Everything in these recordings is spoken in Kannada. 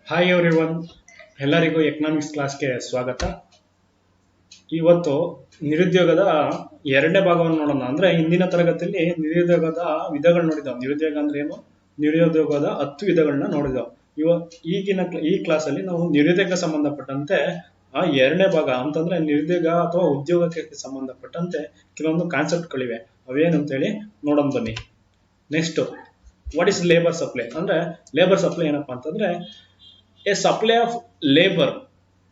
ಹಾಯ್ ಎವ್ರಿವನ್, ಎಲ್ಲರಿಗೂ ಎಕನಾಮಿಕ್ಸ್ ಕ್ಲಾಸ್ಗೆ ಸ್ವಾಗತ. ಇವತ್ತು ನಿರುದ್ಯೋಗದ ಎರಡನೇ ಭಾಗವನ್ನು ನೋಡೋಣ. ಅಂದ್ರೆ ಹಿಂದಿನ ತರಗತಿಯಲ್ಲಿ ನಿರುದ್ಯೋಗದ ವಿಧಗಳು ನೋಡಿದಾವೆ. ನಿರುದ್ಯೋಗ ಅಂದ್ರೆ ಏನು, ನಿರುದ್ಯೋಗದ 10 ವಿಧಗಳನ್ನ ನೋಡಿದಾವೆ. ಈ ಕ್ಲಾಸ್ ಅಲ್ಲಿ ನಾವು ನಿರುದ್ಯೋಗ ಸಂಬಂಧಪಟ್ಟಂತೆ ಆ ಎರಡನೇ ಭಾಗ ಅಂತಂದ್ರೆ ನಿರುದ್ಯೋಗ ಅಥವಾ ಉದ್ಯೋಗಕ್ಕೆ ಸಂಬಂಧಪಟ್ಟಂತೆ ಕೆಲವೊಂದು ಕಾನ್ಸೆಪ್ಟ್ಗಳಿವೆ. ಅವೇನಂತೇಳಿ ನೋಡೋಣ ಬನ್ನಿ. Next, what is labour supply? ಅಂದ್ರೆ ಲೇಬರ್ ಸಪ್ಲೈ ಏನಪ್ಪಾ ಅಂತಂದ್ರೆ a supply of labor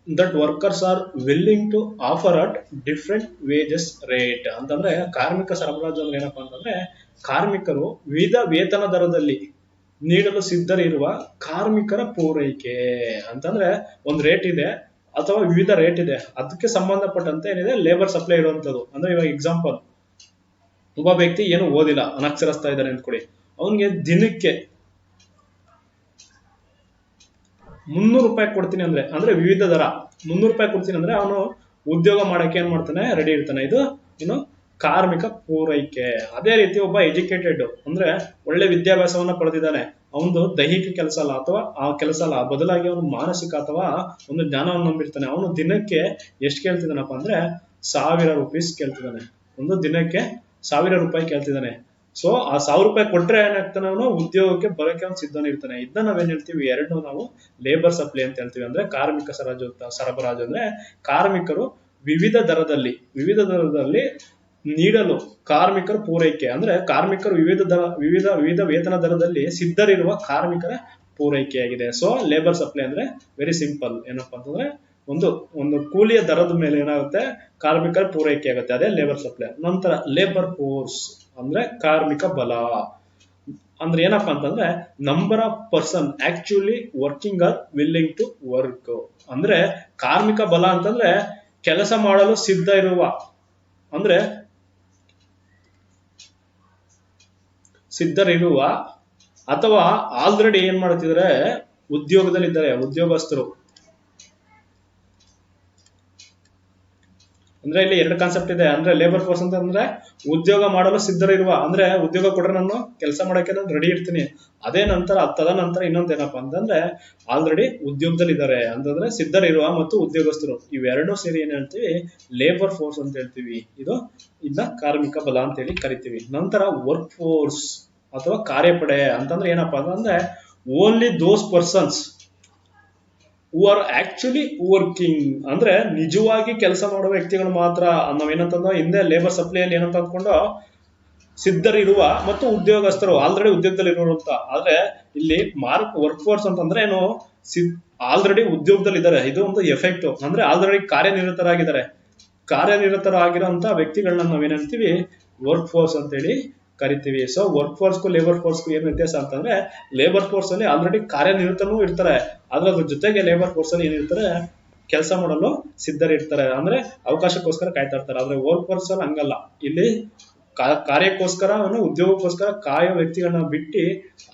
that workers are willing to offer at different wages rate. ಅಂತಂದ್ರೆ ಕಾರ್ಮಿಕ ಸರಬರಾಜು ಅಂದ್ರೆ ಏನಪ್ಪಾ ಅಂತಂದ್ರೆ ಕಾರ್ಮಿಕರು ವಿವಿಧ ವೇತನ ದರದಲ್ಲಿ ನೀಡಲು ಸಿದ್ಧರಿರುವ ಕಾರ್ಮಿಕರ ಪೂರೈಕೆ. ಅಂತಂದ್ರೆ ಒಂದು ರೇಟ್ ಇದೆ ಅಥವಾ ವಿವಿಧ ರೇಟ್ ಇದೆ, ಅದಕ್ಕೆ ಸಂಬಂಧಪಟ್ಟಂತೆ ಏನಿದೆ ಲೇಬರ್ ಸಪ್ಲೈ ಇರುವಂತದ್ದು. ಅಂದ್ರೆ ಇವಾಗ ಎಕ್ಸಾಂಪಲ್, ಒಬ್ಬ ವ್ಯಕ್ತಿ ಏನು ಓದಿಲ್ಲ, ಅನಕ್ಷರಸ್ಥ ಇದ್ದಾನೆ ಅಂದ್ಕೊಡಿ, ಅವನಿಗೆ ದಿನಕ್ಕೆ 300 ರೂಪಾಯಿ ಕೊಡ್ತೀನಿ ಅಂದ್ರೆ ವಿವಿಧ ದರ 300 ರೂಪಾಯಿ ಕೊಡ್ತೀನಿ ಅಂದ್ರೆ ಅವನು ಉದ್ಯೋಗ ಮಾಡಕ್ಕೆ ಏನ್ ಮಾಡ್ತಾನೆ, ರೆಡಿ ಇರ್ತಾನೆ. ಇದು ಏನು, ಕಾರ್ಮಿಕ ಪೂರೈಕೆ. ಅದೇ ರೀತಿ ಒಬ್ಬ ಎಜುಕೇಟೆಡ್ ಅಂದ್ರೆ ಒಳ್ಳೆ ವಿದ್ಯಾಭ್ಯಾಸವನ್ನ ಪಡೆದಿದ್ದಾನೆ, ಅವನು ದೈಹಿಕ ಕೆಲಸ ಅಲ್ಲ ಅಥವಾ ಆ ಕೆಲಸ ಅಲ್ಲ, ಬದಲಾಗಿ ಅವನು ಮಾನಸಿಕ ಅಥವಾ ಒಂದು ಜ್ಞಾನವನ್ನು ನಂಬಿರ್ತಾನೆ. ಅವನು ದಿನಕ್ಕೆ ಎಷ್ಟು ಕೇಳ್ತಿದ್ದಾನಪ್ಪ ಅಂದ್ರೆ 1000 ರೂಪೀಸ್ ಕೇಳ್ತಿದ್ದಾನೆ. ಒಂದು ದಿನಕ್ಕೆ 1000 ರೂಪಾಯಿ ಕೇಳ್ತಿದ್ದಾನೆ. ಸೊ ಆ 1000 ರೂಪಾಯಿ ಕೊಟ್ರೆ ಏನಾಗ್ತಾನೆ, ಅವನು ಉದ್ಯೋಗಕ್ಕೆ ಬರೋಕೆ ಅವ್ನು ಸಿದ್ಧನಿರ್ತಾನೆ. ಇದನ್ನ ನಾವೇನ್ ಹೇಳ್ತೀವಿ, ಎರಡು ನಾವು ಲೇಬರ್ ಸಪ್ಲೈ ಅಂತ ಹೇಳ್ತೀವಿ. ಅಂದ್ರೆ ಕಾರ್ಮಿಕ ಸರಬರಾಜು ಅಂದ್ರೆ ಕಾರ್ಮಿಕರು ವಿವಿಧ ದರದಲ್ಲಿ ನೀಡಲು ಕಾರ್ಮಿಕರ ಪೂರೈಕೆ. ಅಂದ್ರೆ ಕಾರ್ಮಿಕರು ವಿವಿಧ ವೇತನ ದರದಲ್ಲಿ ಸಿದ್ಧರಿರುವ ಕಾರ್ಮಿಕರ ಪೂರೈಕೆಯಾಗಿದೆ. ಸೊ ಲೇಬರ್ ಸಪ್ಲೈ ಅಂದ್ರೆ ವೆರಿ ಸಿಂಪಲ್, ಏನಪ್ಪಾ ಅಂತಂದ್ರೆ ಒಂದು ಕೂಲಿಯ ದರದ ಮೇಲೆ ಏನಾಗುತ್ತೆ, ಕಾರ್ಮಿಕರ ಪೂರೈಕೆ ಆಗುತ್ತೆ, ಅದೇ ಲೇಬರ್ ಸಪ್ಲೈ. ನಂತರ ಲೇಬರ್ ಫೋರ್ಸ್ ಅಂದ್ರೆ ಕಾರ್ಮಿಕ ಬಲ. ಅಂದ್ರೆ ಏನಪ್ಪಾ ಅಂತಂದ್ರೆ number of person actually working are willing to work. ಅಂದ್ರೆ ಕಾರ್ಮಿಕ ಬಲ ಅಂತಂದ್ರೆ ಕೆಲಸ ಮಾಡಲು ಸಿದ್ಧ ಇರುವ, ಅಂದ್ರೆ ಸಿದ್ಧರಿರುವ ಅಥವಾ ಆಲ್ರೆಡಿ ಏನ್ ಮಾಡ್ತಿದ್ರೆ ಉದ್ಯೋಗದಲ್ಲಿದ್ದಾರೆ ಉದ್ಯೋಗಸ್ಥರು. ಅಂದ್ರೆ ಇಲ್ಲಿ ಎರಡು ಕಾನ್ಸೆಪ್ಟ್ ಇದೆ. ಅಂದ್ರೆ ಲೇಬರ್ ಫೋರ್ಸ್ ಅಂತಂದ್ರೆ ಉದ್ಯೋಗ ಮಾಡಲು ಸಿದ್ಧರಿರುವ, ಅಂದ್ರೆ ಉದ್ಯೋಗ ಕೊಟ್ರೆ ನಾನು ಕೆಲಸ ಮಾಡಕ್ಕೆ ನಾನು ರೆಡಿ ಇರ್ತೀನಿ. ಅದೇ ನಂತರ ತದನಂತರ ಇನ್ನೊಂದು ಏನಪ್ಪಾ ಅಂತಂದ್ರೆ ಆಲ್ರೆಡಿ ಉದ್ಯೋಗದಲ್ಲಿ ಇದ್ದಾರೆ ಅಂತಂದ್ರೆ ಸಿದ್ಧರಿರುವ ಮತ್ತು ಉದ್ಯೋಗಸ್ಥರು, ಇವೆರಡೂ ಸೇರಿ ಏನ್ ಹೇಳ್ತೀವಿ, ಲೇಬರ್ ಫೋರ್ಸ್ ಅಂತ ಹೇಳ್ತೀವಿ. ಇದನ್ನ ಕಾರ್ಮಿಕ ಬಲ ಅಂತ ಹೇಳಿ ಕರಿತೀವಿ. ನಂತರ ವರ್ಕ್ ಫೋರ್ಸ್ ಅಥವಾ ಕಾರ್ಯಪಡೆ ಅಂತಂದ್ರೆ ಏನಪ್ಪಾ ಅಂತಂದ್ರೆ only those persons who are actually working. ಅಂದ್ರೆ ನಿಜವಾಗಿ ಕೆಲಸ ಮಾಡುವ ವ್ಯಕ್ತಿಗಳು ಮಾತ್ರ. ನಾವೇನಂತಂದ್ರೆ ಹಿಂದೆ ಲೇಬರ್ ಸಪ್ಲೈಯಲ್ಲಿ ಏನಂತ ಅಂದ್ಕೊಂಡು ಸಿದ್ಧರಿರುವ ಮತ್ತು ಉದ್ಯೋಗಸ್ಥರು ಆಲ್ರೆಡಿ ಉದ್ಯೋಗದಲ್ಲಿ ಇರುವಂತ. ಆದ್ರೆ ಇಲ್ಲಿ ವರ್ಕ್ ಫೋರ್ಸ್ ಅಂತಂದ್ರೆ ಏನು, ಆಲ್ರೆಡಿ ಉದ್ಯೋಗದಲ್ಲಿ ಇದ್ದಾರೆ. ಇದು ಒಂದು ಎಫೆಕ್ಟ್, ಅಂದ್ರೆ ಆಲ್ರೆಡಿ ಕಾರ್ಯನಿರತರಾಗಿರೋಂತ ವ್ಯಕ್ತಿಗಳನ್ನ ನಾವೇನಂತೀವಿ, ವರ್ಕ್ ಫೋರ್ಸ್ ಅಂತ ಹೇಳಿ ಕರಿತೀವಿ. ಸೊ ವರ್ಕ್ ಫೋರ್ಸ್ಗೂ ಲೇಬರ್ ಫೋರ್ಸ್ಗೂ ಏನ್ ವ್ಯತ್ಯಾಸ ಅಂತಂದ್ರೆ ಲೇಬರ್ ಫೋರ್ಸ್ ಅಲ್ಲಿ ಆಲ್ರೆಡಿ ಕಾರ್ಯನಿರತನೂ ಇರ್ತಾರೆ, ಆದ್ರೆ ಅದ್ರ ಜೊತೆಗೆ ಲೇಬರ್ ಫೋರ್ಸ್ ಅಲ್ಲಿ ಏನಿರ್ತಾರೆ, ಕೆಲಸ ಮಾಡಲು ಸಿದ್ಧರಿರ್ತಾರೆ, ಅಂದ್ರೆ ಅವಕಾಶಕ್ಕೋಸ್ಕರ ಕಾಯ್ತಾ ಇರ್ತಾರೆ. ಆದ್ರೆ ವರ್ಕ್ ಫೋರ್ಸ್ ಅಲ್ಲಿ ಹಂಗಲ್ಲ, ಇಲ್ಲಿ ಕಾರ್ಯಕ್ಕೋಸ್ಕರ ಉದ್ಯೋಗಕ್ಕೋಸ್ಕರ ಕಾಯೋ ವ್ಯಕ್ತಿಗಳನ್ನ ಬಿಟ್ಟು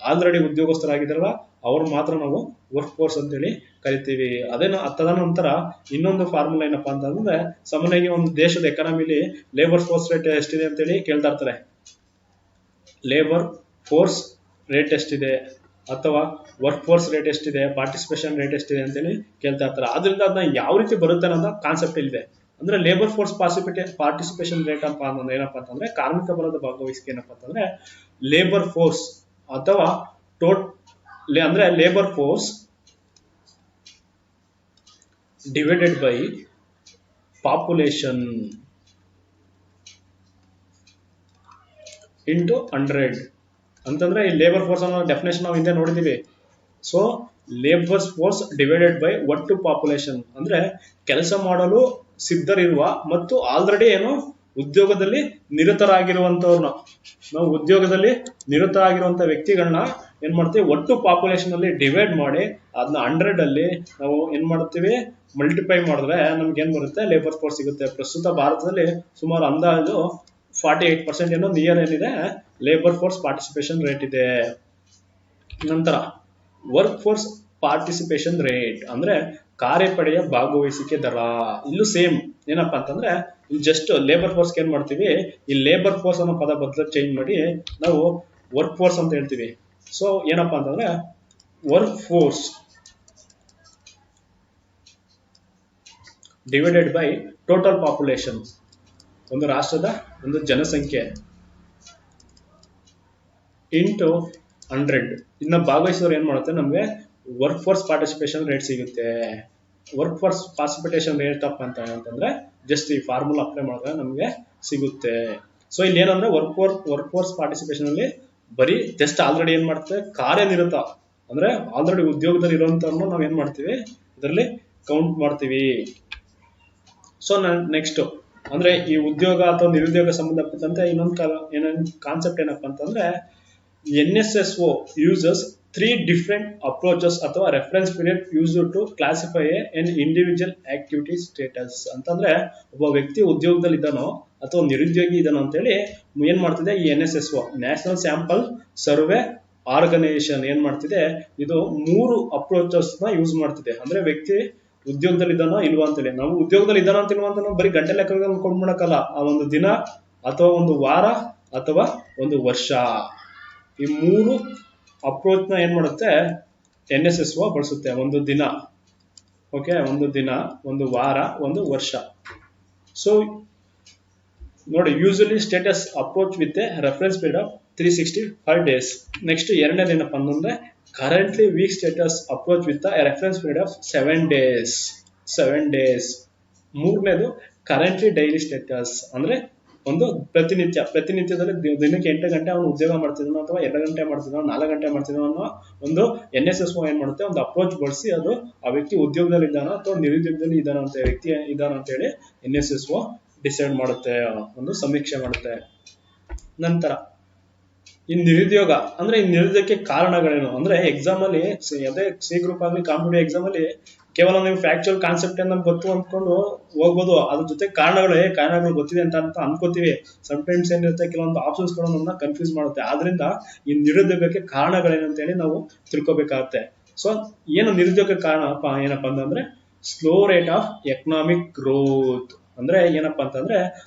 ಆಲ್ರೆಡಿ ಉದ್ಯೋಗಸ್ಥರಾಗಿದ್ದಾರಲ್ಲ ಅವ್ರು ಮಾತ್ರ ನಾವು ವರ್ಕ್ ಫೋರ್ಸ್ ಅಂತೇಳಿ ಕರಿತೀವಿ. ತದನಂತರ ಇನ್ನೊಂದು ಫಾರ್ಮುಲಾ ಏನಪ್ಪಾ ಅಂತಂದ್ರೆ, ಸಾಮಾನ್ಯವಾಗಿ ಒಂದು ದೇಶದ ಎಕಾನಮಿಲಿ ಲೇಬರ್ ಫೋರ್ಸ್ ರೇಟ್ ಎಷ್ಟಿದೆ ಅಂತೇಳಿ ಕೇಳ್ತಾ ಇರ್ತಾರೆ. ಲೇಬರ್ ಫೋರ್ಸ್ ರೇಟ್ ಎಷ್ಟಿದೆ ಅಥವಾ ವರ್ಕ್ ಫೋರ್ಸ್ ರೇಟ್ ಎಷ್ಟಿದೆ, ಪಾರ್ಟಿಸಿಪೇಷನ್ ರೇಟ್ ಎಷ್ಟಿದೆ ಅಂತೇಳಿ ಕೇಳ್ತಾ ಇರ್ತಾರೆ. ಆದ್ರಿಂದ ಅದನ್ನ ಯಾವ ರೀತಿ ಬರುತ್ತೆ ಅನ್ನೋದ ಕಾನ್ಸೆಪ್ಟ್ ಇದೆ. ಅಂದ್ರೆ ಲೇಬರ್ ಫೋರ್ಸ್ ಪಾರ್ಟಿಸಿಪೇಷನ್ ರೇಟ್ ಅಂತ ಅನ್ನೋದು ಏನಪ್ಪಾ ಅಂತಂದ್ರೆ ಕಾರ್ಮಿಕ ಬಲದ ಭಾಗವಹಿಸಿಕೆ ಏನಪ್ಪಾ ಅಂತಂದ್ರೆ ಲೇಬರ್ ಫೋರ್ಸ್ ಅಥವಾ ಅಂದ್ರೆ labour force divided by population into 100 ಅಂತಂದ್ರೆ ಈ ಲೇಬರ್ ಫೋರ್ಸ್ ಅನ್ನೋ ಡೆಫಿನೇಷನ್ ನಾವು ಹಿಂದೆ ನೋಡಿದೀವಿ. So labour force divided by ಒಟ್ಟು ಪಾಪ್ಯುಲೇಷನ್ ಅಂದ್ರೆ ಕೆಲಸ ಮಾಡಲು ಸಿದ್ಧರಿರುವ ಮತ್ತು ಆಲ್ರೆಡಿ ಏನು ಉದ್ಯೋಗದಲ್ಲಿ ನಿರತರಾಗಿರುವಂತವ್ರನ್ನ, ನಾವು ಉದ್ಯೋಗದಲ್ಲಿ ನಿರತರಾಗಿರುವಂತ ವ್ಯಕ್ತಿಗಳನ್ನ ಏನ್ ಮಾಡ್ತೀವಿ, ಒಟ್ಟು ಪಾಪ್ಯುಲೇಷನ್ ಅಲ್ಲಿ ಡಿವೈಡ್ ಮಾಡಿ ಅದನ್ನ 100 ಅಲ್ಲಿ ನಾವು ಏನ್ ಮಾಡ್ತೀವಿ, ಮಲ್ಟಿಪ್ಲೈ ಮಾಡಿದ್ರೆ ನಮ್ಗೆ ಏನ್ ಬರುತ್ತೆ, ಲೇಬರ್ ಫೋರ್ಸ್ ಸಿಗುತ್ತೆ. ಪ್ರಸ್ತುತ ಭಾರತದಲ್ಲಿ ಸುಮಾರು ಅಂದಾಜು 48% ಏನೋ ನಿಯರ್ ಏನಿದೆ ಲೇಬರ್ ಫೋರ್ಸ್ ಪಾರ್ಟಿಸಿಪೇಷನ್ ರೇಟ್ ಇದೆ. ನಂತರ ವರ್ಕ್ ಫೋರ್ಸ್ ಪಾರ್ಟಿಸಿಪೇಷನ್ ರೇಟ್ ಅಂದ್ರೆ ಕಾರ್ಯಪಡೆಯ ಭಾಗವಹಿಸಿಕೆ ದರ. ಇಲ್ಲೂ ಸೇಮ್ ಏನಪ್ಪಾ ಅಂತಂದ್ರೆ ಇಲ್ಲಿ ಜಸ್ಟ್ ಲೇಬರ್ ಫೋರ್ಸ್ ಏನ್ ಮಾಡ್ತೀವಿ, ಈ ಲೇಬರ್ ಫೋರ್ಸ್ ಅನ್ನೋ ಪದ ಬದಲು ಚೇಂಜ್ ಮಾಡಿ ನಾವು ವರ್ಕ್ ಫೋರ್ಸ್ ಅಂತ ಹೇಳ್ತೀವಿ. ಸೊ ಏನಪ್ಪಾ ಅಂತಂದ್ರೆ work force divided by total population, ಒಂದು ರಾಷ್ಟ್ರದ ಒಂದು ಜನಸಂಖ್ಯೆ ಇಂಟು 100. ಇನ್ನ ಭಾಗವಹಿಸೋರು ಏನ್ ಮಾಡುತ್ತೆ, ನಮಗೆ ವರ್ಕ್ ಫೋರ್ಸ್ ಪಾರ್ಟಿಸಿಪೇಷನ್ ರೇಟ್ ಸಿಗುತ್ತೆ. Work force participation rate up ಅಂತಂದ್ರೆ ಜಸ್ಟ್ ಈ ಫಾರ್ಮುಲಾ ಅಪ್ಲೈ ಮಾಡಿದ್ರೆ ನಮಗೆ ಸಿಗುತ್ತೆ. ಸೊ ಇಲ್ಲಿ ಏನಂದ್ರೆ ವರ್ಕ್ ಫೋರ್ಸ್ ಪಾರ್ಟಿಸಿಪೇಷನ್ ಅಲ್ಲಿ ಬರೀ ಜಸ್ಟ್ ಆಲ್ರೆಡಿ ಏನ್ ಮಾಡ್ತೇವೆ, ಕಾರ್ಯನಿರತ ಅಂದ್ರೆ ಆಲ್ರೆಡಿ ಉದ್ಯೋಗದಲ್ಲಿ ಇರುವಂತವ್ರನ್ನ ನಾವ್ ಏನ್ ಮಾಡ್ತೀವಿ, ಇದರಲ್ಲಿ ಕೌಂಟ್ ಮಾಡ್ತೀವಿ. ಸೊ ನೆಕ್ಸ್ಟ್ ಅಂದ್ರೆ ಈ ಉದ್ಯೋಗ ಅಥವಾ ನಿರುದ್ಯೋಗ ಸಂಬಂಧಪಟ್ಟಂತೆ ಇನ್ನೊಂದು ಕಾನ್ಸೆಪ್ಟ್ ಏನಪ್ಪಾ ಅಂತಂದ್ರೆ, NSSO uses 3 different approaches ಅಥವಾ reference period used to classify an individual activity status ಅಂತಂದ್ರೆ, ಒಬ್ಬ ವ್ಯಕ್ತಿ ಉದ್ಯೋಗದಲ್ಲಿ ಇದ್ದಾನೋ ಅಥವಾ ನಿರುದ್ಯೋಗಿ ಇದ್ದಾನೋ ಅಂತೇಳಿ ಏನ್ ಮಾಡ್ತಿದೆ ಈ NSSO national sample survey organisation ಏನ್ ಮಾಡ್ತಿದೆ, ಇದು 3 ಅಪ್ರೋಚಸ್ ನ ಯೂಸ್ ಮಾಡ್ತಿದೆ. ಅಂದ್ರೆ ವ್ಯಕ್ತಿ ಉದ್ಯೋಗದಲ್ಲಿ ಇದ್ದಾನೋ ಇಲ್ವಾ ಅಂತೇಳಿ, ನಾವು ಉದ್ಯೋಗದಲ್ಲಿ ಇದ್ದಾನೋ ಅಂತ ಇಲ್ವಾ ಅಂತ ನಾವು ಬರೀ ಗಂಟೆ ಲೆಕ್ಕ ಕೊಂಡ್ಬಿಡಕ್ಕಲ್ಲ, ಆ ಒಂದು ದಿನ ಅಥವಾ ಒಂದು ವಾರ ಅಥವಾ ಒಂದು ವರ್ಷ, ಈ 3 ಅಪ್ರೋಚ್ ನ ಏನ್ ಮಾಡುತ್ತೆ NSSO ಬಳಸುತ್ತೆ. ಒಂದು ದಿನ, ಓಕೆ, ಒಂದು ದಿನ, ಒಂದು ವಾರ, ಒಂದು ವರ್ಷ. ಸೊ ನೋಡಿ, usually status approach with a reference period of 365 days. Next ಎರಡನೇದು ಏನಪ್ಪಾ ಅಂತಂದ್ರೆ, currently week status approach with a reference period of 7 days. ಮೂರನೇದು ಕರೆಂಟ್ಲಿ ಡೈಲಿ ಸ್ಟೇಟಸ್ ಅಂದ್ರೆ ಒಂದು ಪ್ರತಿನಿತ್ಯದಲ್ಲಿ ದಿನಕ್ಕೆ 8 ಗಂಟೆ ಅವನು ಉದ್ಯೋಗ ಮಾಡ್ತಿದ್ದಾನೋ ಅಥವಾ 2 ಗಂಟೆ ಮಾಡ್ತಿದ್ದಾನೋ 4 ಗಂಟೆ ಮಾಡ್ತಿದ್ದಾನೋ ಅನ್ನೋ ಒಂದು NSSO ಏನ್ ಮಾಡುತ್ತೆ, ಒಂದು ಅಪ್ರೋಚ್ ಬಳಸಿ ಅದು ಆ ವ್ಯಕ್ತಿ ಉದ್ಯೋಗದಲ್ಲಿ ಇದ್ದಾನೋ ಅಥವಾ ನಿರುದ್ಯೋಗದಲ್ಲಿ ಇದ್ದಾನೋ ಅಂತ ವ್ಯಕ್ತಿ ಇದ್ದಾನೋ ಅಂತ ಹೇಳಿ NSSO ಡಿಸೈಡ್ ಮಾಡುತ್ತೆ, ಒಂದು ಸಮೀಕ್ಷೆ ಮಾಡುತ್ತೆ. ನಂತರ ಈ ನಿರುದ್ಯೋಗ ಅಂದ್ರೆ ಈ ನಿರುದ್ಯೋಗಕ್ಕೆ ಕಾರಣಗಳೇನು ಅಂದ್ರೆ, ಎಕ್ಸಾಮ್ ಅಲ್ಲಿ ಅದೇ ಸಿ ಗ್ರೂಪ್ ಆಗಲಿ ಕಾಂಪಿಟೇಟಿವ್ ಎಕ್ಸಾಮ್ ಅಲ್ಲಿ ಕೇವಲ ನೀವು ಫ್ಯಾಕ್ಚುಯಲ್ ಕಾನ್ಸೆಪ್ಟ್ ನಮ್ಗೆ ಗೊತ್ತು ಅಂದ್ಕೊಂಡು ಹೋಗ್ಬೋದು, ಅದ್ರ ಜೊತೆ ಕಾರಣಗಳು ಗೊತ್ತಿದೆ ಅಂತ ಅನ್ಕೋತೀವಿ. ಸಮಟೈಮ್ಸ್ ಏನಿರುತ್ತೆ, ಕೆಲವೊಂದು ಆಪ್ಷನ್ಸ್ ಗಳು ನಮ್ಮನ್ನ ಕನ್ಫ್ಯೂಸ್ ಮಾಡುತ್ತೆ. ಆದ್ರಿಂದ ಈ ನಿರುದ್ಯೋಗಕ್ಕೆ ಕಾರಣಗಳೇನು ಅಂತ ಹೇಳಿ ನಾವು ತಿಳ್ಕೊಬೇಕಾಗತ್ತೆ. ಸೊ ಏನು ನಿರುದ್ಯೋಗ ಕಾರಣ ಏನಪ್ಪಾ ಅಂತಂದ್ರೆ, slow rate of economic growth ಅಂದ್ರೆ ಏನಪ್ಪಾ ಅಂತಂದ್ರೆ,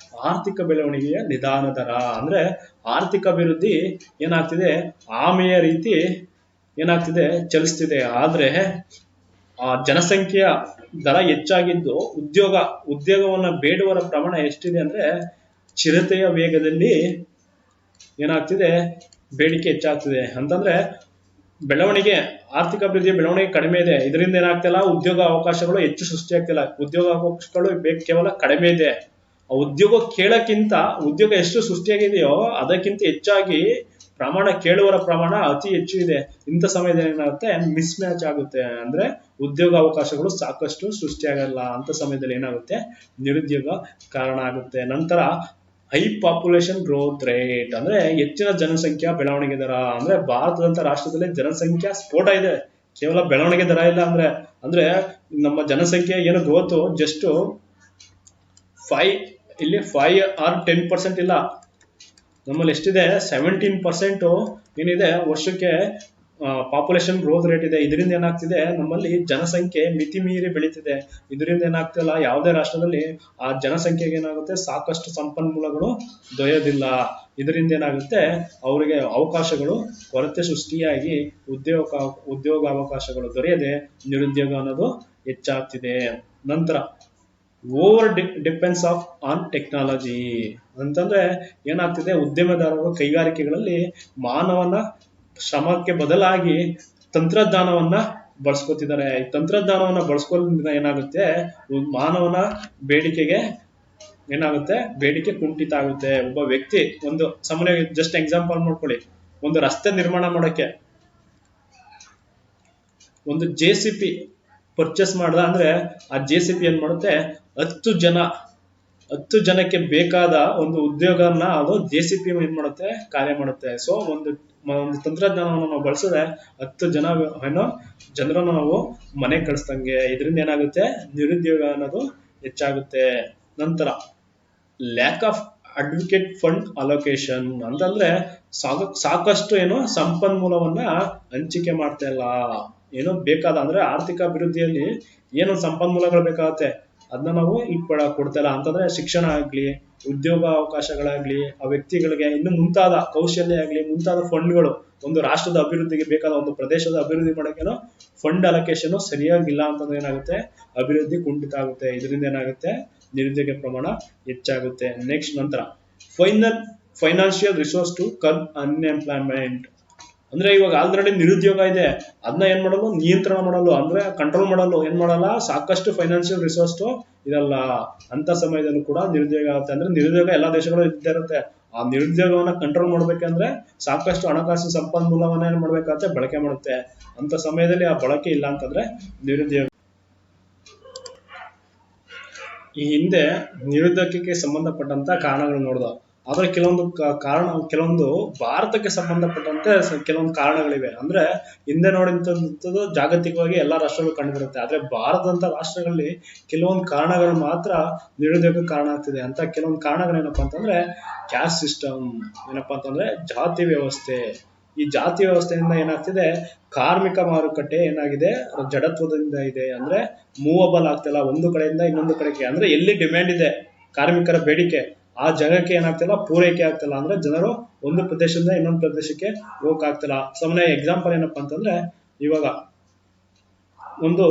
ಆರ್ಥಿಕ ಬೆಳವಣಿಗೆಯ ನಿಧಾನ ದರ. ಅಂದ್ರೆ ಆರ್ಥಿಕ ಅಭಿವೃದ್ಧಿ ಏನಾಗ್ತಿದೆ, ಆಮೆಯ ರೀತಿ ಏನಾಗ್ತಿದೆ, ಚಲಿಸ್ತಿದೆ. ಆದ್ರೆ ಆ ಜನಸಂಖ್ಯೆಯ ದರ ಹೆಚ್ಚಾಗಿದ್ದು ಉದ್ಯೋಗವನ್ನ ಬೇಡುವರ ಪ್ರಮಾಣ ಎಷ್ಟಿದೆ ಅಂದ್ರೆ, ಚಿರತೆಯ ವೇಗದಲ್ಲಿ ಏನಾಗ್ತಿದೆ, ಬೇಡಿಕೆ ಹೆಚ್ಚಾಗ್ತಿದೆ. ಅಂತಂದ್ರೆ ಬೆಳವಣಿಗೆ, ಆರ್ಥಿಕ ಅಭಿವೃದ್ಧಿಯ ಬೆಳವಣಿಗೆ ಕಡಿಮೆ ಇದೆ, ಇದರಿಂದ ಏನಾಗ್ತಿಲ್ಲ, ಉದ್ಯೋಗ ಅವಕಾಶಗಳು ಹೆಚ್ಚು ಸೃಷ್ಟಿಯಾಗ್ತಿಲ್ಲ. ಉದ್ಯೋಗ ಅವಕಾಶಗಳು ಕೇವಲ ಕಡಿಮೆ ಇದೆ. ಆ ಉದ್ಯೋಗ ಕೇಳಕ್ಕಿಂತ ಉದ್ಯೋಗ ಎಷ್ಟು ಸೃಷ್ಟಿಯಾಗಿದೆಯೋ ಅದಕ್ಕಿಂತ ಹೆಚ್ಚಾಗಿ ಕೇಳುವರ ಪ್ರಮಾಣ ಅತಿ ಹೆಚ್ಚು ಇದೆ. ಇಂಥ ಸಮಯದಲ್ಲಿ ಏನಾಗುತ್ತೆ, ಮಿಸ್ ಮ್ಯಾಚ್ ಆಗುತ್ತೆ. ಅಂದ್ರೆ ಉದ್ಯೋಗ ಅವಕಾಶಗಳು ಸಾಕಷ್ಟು ಸೃಷ್ಟಿಯಾಗಲ್ಲ. ಅಂತ ಸಮಯದಲ್ಲಿ ಏನಾಗುತ್ತೆ, ನಿರುದ್ಯೋಗ ಕಾರಣ ಆಗುತ್ತೆ. ನಂತರ ಹೈ ಪಾಪ್ಯುಲೇಷನ್ ಗ್ರೋತ್ ರೇಟ್ ಅಂದ್ರೆ ಹೆಚ್ಚಿನ ಜನಸಂಖ್ಯಾ ಬೆಳವಣಿಗೆ ದರ. ಅಂದ್ರೆ ಭಾರತದಂತ ರಾಷ್ಟ್ರದಲ್ಲಿ ಜನಸಂಖ್ಯಾ ಸ್ಫೋಟ ಇದೆ, ಕೇವಲ ಬೆಳವಣಿಗೆ ದರ ಇಲ್ಲ. ಅಂದ್ರೆ ನಮ್ಮ ಜನಸಂಖ್ಯೆ ಏನು ಗ್ರೋತ್ ಜಸ್ಟ್ 5 or 10% ಇಲ್ಲ, ನಮ್ಮಲ್ಲಿ ಎಷ್ಟಿದೆ 17% ಏನಿದೆ ವರ್ಷಕ್ಕೆ ಪಾಪ್ಯುಲೇಷನ್ ಗ್ರೋತ್ ರೇಟ್ ಇದೆ. ಇದರಿಂದ ಏನಾಗ್ತಿದೆ, ನಮ್ಮಲ್ಲಿ ಜನಸಂಖ್ಯೆ ಮಿತಿ ಮೀರಿ ಬೆಳೀತಿದೆ. ಇದರಿಂದ ಏನಾಗ್ತಿಲ್ಲ, ಯಾವುದೇ ರಾಷ್ಟ್ರದಲ್ಲಿ ಆ ಜನಸಂಖ್ಯೆಗೆ ಏನಾಗುತ್ತೆ, ಸಾಕಷ್ಟು ಸಂಪನ್ಮೂಲಗಳು ದೊರೆಯೋದಿಲ್ಲ. ಇದರಿಂದ ಏನಾಗುತ್ತೆ, ಅವರಿಗೆ ಅವಕಾಶಗಳು ಕೊರತೆ ಸೃಷ್ಟಿಯಾಗಿ ಉದ್ಯೋಗ ಅವಕಾಶಗಳು ದೊರೆಯದೆ ನಿರುದ್ಯೋಗ ಅನ್ನೋದು ಹೆಚ್ಚಾಗ್ತಿದೆ. ನಂತರ ಓವರ್ ಡಿಪೆಂಡ್ಸ್ ಆನ್ ಟೆಕ್ನಾಲಜಿ ಅಂತಂದ್ರೆ ಏನಾಗ್ತಿದೆ, ಉದ್ಯಮದಾರರು ಕೈಗಾರಿಕೆಗಳಲ್ಲಿ ಮಾನವನ ಶ್ರಮಕ್ಕೆ ಬದಲಾಗಿ ತಂತ್ರಜ್ಞಾನವನ್ನ ಬಳಸ್ಕೊತಿದ್ದಾರೆ. ಈ ತಂತ್ರಜ್ಞಾನವನ್ನ ಬಳಸ್ಕೊಳ್ಳೋದ್ರಿಂದ ಏನಾಗುತ್ತೆ, ಮಾನವನ ಬೇಡಿಕೆಗೆ ಏನಾಗುತ್ತೆ, ಬೇಡಿಕೆ ಕುಂಠಿತ ಆಗುತ್ತೆ. ಒಬ್ಬ ವ್ಯಕ್ತಿ ಒಂದು ಸಾಮಾನ್ಯ ಜಸ್ಟ್ ಎಕ್ಸಾಂಪಲ್ ಮಾಡ್ಕೊಳ್ಳಿ, ಒಂದು ರಸ್ತೆ ನಿರ್ಮಾಣ ಮಾಡಕ್ಕೆ ಒಂದು JCB ಪರ್ಚೇಸ್ ಮಾಡ್ದ ಅಂದ್ರೆ, ಆ JCB ಏನ್ ಮಾಡುತ್ತೆ, 10 ಜನಕ್ಕೆ ಬೇಕಾದ ಒಂದು ಉದ್ಯೋಗನ ಅದು JCB ಏನ್ ಮಾಡುತ್ತೆ, ಕಾರ್ಯ ಮಾಡುತ್ತೆ. ಸೊ ಒಂದು ತಂತ್ರಜ್ಞಾನವನ್ನು ನಾವು ಬಳಸಿದ್ರೆ 10 ಜನರನ್ನು ನಾವು ಮನೆ ಕಳಿಸ್ದಂಗೆ. ಇದರಿಂದ ಏನಾಗುತ್ತೆ, ನಿರುದ್ಯೋಗ ಅನ್ನೋದು ಹೆಚ್ಚಾಗುತ್ತೆ. ನಂತರ lack of advocate fund allocation ಅಂತಂದ್ರೆ ಸಾಕಷ್ಟು ಸಂಪನ್ಮೂಲವನ್ನ ಹಂಚಿಕೆ ಮಾಡ್ತಾ ಇಲ್ಲ. ಬೇಕಾದ ಅಂದ್ರೆ ಆರ್ಥಿಕ ಅಭಿವೃದ್ಧಿಯಲ್ಲಿ ಏನು ಸಂಪನ್ಮೂಲಗಳು ಬೇಕಾಗುತ್ತೆ ಅದನ್ನ ನಾವು ಕೊಡ್ತಾ ಇಲ್ಲ. ಅಂತಂದ್ರೆ ಶಿಕ್ಷಣ ಆಗ್ಲಿ, ಉದ್ಯೋಗ ಅವಕಾಶಗಳಾಗ್ಲಿ, ಆ ವ್ಯಕ್ತಿಗಳಿಗೆ ಇನ್ನು ಮುಂತಾದ ಕೌಶಲ್ಯ ಆಗ್ಲಿ, ಮುಂತಾದ ಫಂಡ್ಗಳು, ಒಂದು ರಾಷ್ಟ್ರದ ಅಭಿವೃದ್ಧಿಗೆ ಬೇಕಾದ ಒಂದು ಪ್ರದೇಶದ ಅಭಿವೃದ್ಧಿ ಮಾಡೋಕ್ಕೇನೋ ಫಂಡ್ ಅಲೋಕೇಶನ್ ಸರಿಯಾಗಿಲ್ಲ ಅಂತಂದ್ರೆ ಏನಾಗುತ್ತೆ, ಅಭಿವೃದ್ಧಿ ಕುಂಠಿತ ಆಗುತ್ತೆ. ಇದರಿಂದ ಏನಾಗುತ್ತೆ, ನಿರುದ್ಯೋಗ ಪ್ರಮಾಣ ಹೆಚ್ಚಾಗುತ್ತೆ. ನೆಕ್ಸ್ಟ್ ನಂತರ financial resource to curb unemployment. ಅಂದ್ರೆ ಇವಾಗ ಆಲ್ರೆಡಿ ನಿರುದ್ಯೋಗ ಇದೆ, ಅದನ್ನ ಏನ್ ಮಾಡಲು, ನಿಯಂತ್ರಣ ಮಾಡಲು ಅಂದ್ರೆ ಕಂಟ್ರೋಲ್ ಮಾಡಲು ಏನ್ ಮಾಡಲ್ಲ, ಸಾಕಷ್ಟು ಫೈನಾನ್ಷಿಯಲ್ ರಿಸೋರ್ಸ್ ಇರಲ್ಲ. ಅಂತ ಸಮಯದಲ್ಲೂ ಕೂಡ ನಿರುದ್ಯೋಗ ಆಗುತ್ತೆ. ಅಂದ್ರೆ ನಿರುದ್ಯೋಗ ಎಲ್ಲಾ ದೇಶಗಳು ಇದ್ದೇ ಇರುತ್ತೆ. ಆ ನಿರುದ್ಯೋಗವನ್ನ ಕಂಟ್ರೋಲ್ ಮಾಡ್ಬೇಕಂದ್ರೆ ಸಾಕಷ್ಟು ಹಣಕಾಸು ಸಂಪನ್ಮೂಲವನ್ನ ಏನ್ ಮಾಡ್ಬೇಕಾಗುತ್ತೆ, ಬಳಕೆ ಮಾಡುತ್ತೆ. ಅಂತ ಸಮಯದಲ್ಲಿ ಆ ಬಳಕೆ ಇಲ್ಲ ಅಂತಂದ್ರೆ ನಿರುದ್ಯೋಗ. ಈ ಹಿಂದೆ ನಿರುದ್ಯೋಗಕ್ಕೆ ಸಂಬಂಧಪಟ್ಟಂತ ಕಾರಣಗಳು ನೋಡ್ದ, ಆದ್ರೆ ಕೆಲವೊಂದು ಭಾರತಕ್ಕೆ ಸಂಬಂಧಪಟ್ಟಂತೆ ಕೆಲವೊಂದು ಕಾರಣಗಳಿವೆ. ಅಂದ್ರೆ ಹಿಂದೆ ನೋಡಿದಂಥದ್ದು ಜಾಗತಿಕವಾಗಿ ಎಲ್ಲಾ ರಾಷ್ಟ್ರಗಳು ಕಂಡುಬರುತ್ತೆ, ಆದ್ರೆ ಭಾರತದಂತ ರಾಷ್ಟ್ರಗಳಲ್ಲಿ ಕೆಲವೊಂದು ಕಾರಣಗಳು ಮಾತ್ರ ನಿರುದ್ಯೋಗಕ್ಕೆ ಕಾರಣ ಆಗ್ತಿದೆ. ಅಂತ ಕೆಲವೊಂದು ಕಾರಣಗಳೇನಪ್ಪಾ ಅಂತಂದ್ರೆ ಕ್ಯಾಸ್ಟ್ ಸಿಸ್ಟಮ್, ಏನಪ್ಪಾ ಅಂತಂದ್ರೆ ಜಾತಿ ವ್ಯವಸ್ಥೆ. ಈ ಜಾತಿ ವ್ಯವಸ್ಥೆಯಿಂದ ಏನಾಗ್ತಿದೆ, ಕಾರ್ಮಿಕ ಮಾರುಕಟ್ಟೆ ಏನಾಗಿದೆ, ಜಡತ್ವದಿಂದ ಇದೆ. ಅಂದ್ರೆ ಮೂವಬಲ್ ಆಗ್ತಿಲ್ಲ ಒಂದು ಕಡೆಯಿಂದ ಇನ್ನೊಂದು ಕಡೆಗೆ. ಅಂದ್ರೆ ಎಲ್ಲಿ ಡಿಮ್ಯಾಂಡ್ ಇದೆ, ಕಾರ್ಮಿಕರ ಬೇಡಿಕೆ, ಆ ಜಾಗಕ್ಕೆ ಏನಾಗ್ತಿಲ್ಲ, ಪೂರೈಕೆ ಆಗ್ತಿಲ್ಲ. ಅಂದ್ರೆ ಜನರು ಒಂದು ಪ್ರದೇಶದಿಂದ ಇನ್ನೊಂದು ಪ್ರದೇಶಕ್ಕೆ ಹೋಗಕ್ ಆಗ್ತಿಲ್ಲ. ಸಾಮಾನ್ಯ ಎಕ್ಸಾಂಪಲ್ ಏನಪ್ಪಾ ಅಂತಂದ್ರೆ, ಇವಾಗ ಒಂದು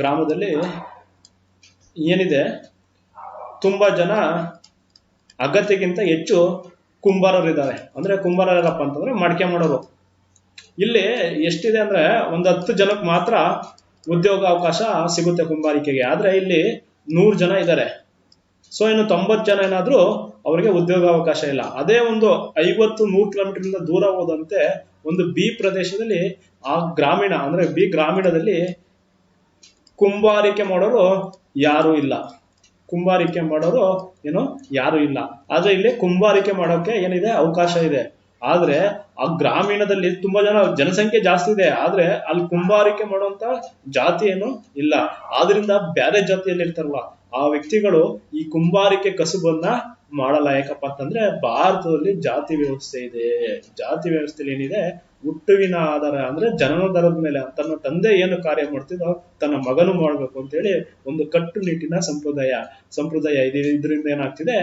ಗ್ರಾಮದಲ್ಲಿ ಏನಿದೆ, ತುಂಬಾ ಜನ ಅಗತ್ಯಕ್ಕಿಂತ ಹೆಚ್ಚು ಕುಂಬಾರರಿದ್ದಾರೆ. ಅಂದ್ರೆ ಕುಂಬಾರರಪ್ಪ ಅಂತಂದ್ರೆ ಮಡಿಕೆ ಮಾಡೋರು. ಇಲ್ಲಿ ಎಷ್ಟಿದೆ ಅಂದ್ರೆ 10 ಜನಕ್ಕೆ ಮಾತ್ರ ಉದ್ಯೋಗ ಅವಕಾಶ ಸಿಗುತ್ತೆ ಕುಂಬಾರಿಕೆಗೆ, ಆದ್ರೆ ಇಲ್ಲಿ 100 ಜನ ಇದ್ದಾರೆ. ಸೊ ಇನ್ನು 90 ಜನ ಏನಾದ್ರೂ ಅವರಿಗೆ ಉದ್ಯೋಗ ಅವಕಾಶ ಇಲ್ಲ. ಅದೇ ಒಂದು 50-100 ಕಿಲೋಮೀಟರ್ ದೂರ ಹೋದಂತೆ ಒಂದು ಬಿ ಪ್ರದೇಶದಲ್ಲಿ, ಆ ಗ್ರಾಮೀಣ ಅಂದ್ರೆ ಬಿ ಗ್ರಾಮೀಣದಲ್ಲಿ ಕುಂಬಾರಿಕೆ ಮಾಡೋರು ಯಾರು ಇಲ್ಲ. ಆದ್ರೆ ಇಲ್ಲಿ ಕುಂಬಾರಿಕೆ ಮಾಡೋಕೆ ಏನಿದೆ, ಅವಕಾಶ ಇದೆ. ಆದ್ರೆ ಆ ಗ್ರಾಮೀಣದಲ್ಲಿ ತುಂಬಾ ಜನಸಂಖ್ಯೆ ಜಾಸ್ತಿ ಇದೆ, ಆದ್ರೆ ಅಲ್ಲಿ ಕುಂಬಾರಿಕೆ ಮಾಡುವಂತ ಜಾತಿ ಏನು ಇಲ್ಲ. ಆದ್ರಿಂದ ಬೇರೆ ಜಾತಿಯಲ್ಲಿ ಇರ್ತಾರಲ್ಲ ಆ ವ್ಯಕ್ತಿಗಳು ಈ ಕುಂಬಾರಿಕೆ ಕಸುಬನ್ನ ಮಾಡಲ್ಲ. ಯಾಕಪ್ಪ ಅಂತಂದ್ರೆ ಭಾರತದಲ್ಲಿ ಜಾತಿ ವ್ಯವಸ್ಥೆ ಇದೆ. ಜಾತಿ ವ್ಯವಸ್ಥೆಯಲ್ಲಿ ಏನಿದೆ, ಹುಟ್ಟುವಿನ ಆಧಾರ ಅಂದ್ರೆ ಜನನದರದ ಮೇಲೆ ತನ್ನ ತಂದೆ ಏನು ಕಾರ್ಯ ಮಾಡ್ತಿದ್ದೋ ತನ್ನ ಮಗನು ಮಾಡ್ಬೇಕು ಅಂತ ಹೇಳಿ ಒಂದು ಕಟ್ಟುನಿಟ್ಟಿನ ಸಂಪ್ರದಾಯ ಇದೆ. ಇದರಿಂದ ಏನಾಗ್ತಿದೆ,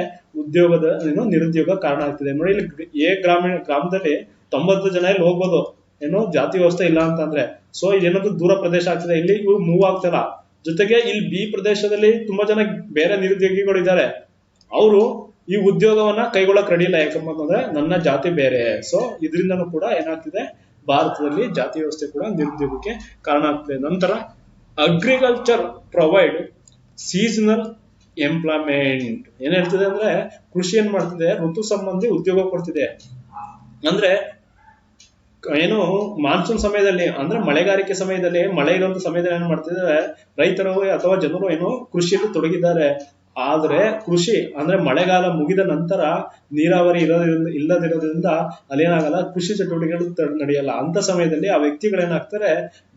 ನಿರುದ್ಯೋಗ ಕಾರಣ ಆಗ್ತಿದೆ. ನೋಡಿ, ಇಲ್ಲಿ ಗ್ರಾಮದಲ್ಲಿ 90 ಜನ ಇಲ್ಲಿ ಹೋಗ್ಬೋದು, ಜಾತಿ ವ್ಯವಸ್ಥೆ ಇಲ್ಲ ಅಂತಂದ್ರೆ. ಸೊ ಇದೇನದು ದೂರ ಪ್ರದೇಶ ಆಗ್ತಿದೆ, ಇಲ್ಲಿ ಇವ್ರು ಮೂವ್ ಆಗ್ತಿಲ್ಲ. ಜೊತೆಗೆ ಇಲ್ಲಿ ಬಿ ಪ್ರದೇಶದಲ್ಲಿ ತುಂಬಾ ಜನ ಬೇರೆ ನಿರುದ್ಯೋಗಿಗಳು ಇದ್ದಾರೆ, ಅವರು ಈ ಉದ್ಯೋಗವನ್ನ ಕೈಗೊಳ್ಳಕ್ ರೆಡಿ ಇಲ್ಲ. ಯಾಕಪ್ಪ ಅಂತಂದ್ರೆ ನನ್ನ ಜಾತಿ ಬೇರೆ. ಸೊ ಇದರಿಂದನೂ ಕೂಡ ಏನಾಗ್ತಿದೆ, ಭಾರತದಲ್ಲಿ ಜಾತಿ ವ್ಯವಸ್ಥೆ ಕೂಡ ನಿರುದ್ಯೋಗಕ್ಕೆ ಕಾರಣ ಆಗ್ತಿದೆ. ನಂತರ ಅಗ್ರಿಕಲ್ಚರ್ ಪ್ರೊವೈಡ್ ಸೀಸನಲ್ ಎಂಪ್ಲಾಯ್ಮೆಂಟ್. ಏನ್ ಹೇಳ್ತಿದೆ ಅಂದ್ರೆ, ಕೃಷಿ ಏನ್ ಮಾಡ್ತಿದೆ, ಋತು ಸಂಬಂಧಿ ಉದ್ಯೋಗ ಕೊಡ್ತಿದೆ. ಅಂದ್ರೆ ಮಾನ್ಸೂನ್ ಸಮಯದಲ್ಲಿ ಅಂದ್ರೆ ಮಳೆಗಾರಿಕೆ ಸಮಯದಲ್ಲಿ, ಮಳೆ ಇರುವಂತ ಸಮಯದಲ್ಲಿ ಏನ್ ಮಾಡ್ತಿದ್ದಾರೆ, ರೈತರು ಅಥವಾ ಜನರು ಕೃಷಿಯಲ್ಲಿ ತೊಡಗಿದ್ದಾರೆ. ಆದ್ರೆ ಕೃಷಿ ಅಂದ್ರೆ ಮಳೆಗಾಲ ಮುಗಿದ ನಂತರ ನೀರಾವರಿ ಇಲ್ಲದಿರೋದ್ರಿಂದ ಅಲ್ಲೇನಾಗಲ್ಲ, ಕೃಷಿ ಚಟುವಟಿಕೆಗಳು ನಡೆಯಲ್ಲ. ಅಂತ ಸಮಯದಲ್ಲಿ ಆ ವ್ಯಕ್ತಿಗಳೇನಾಗ್ತಾರೆ,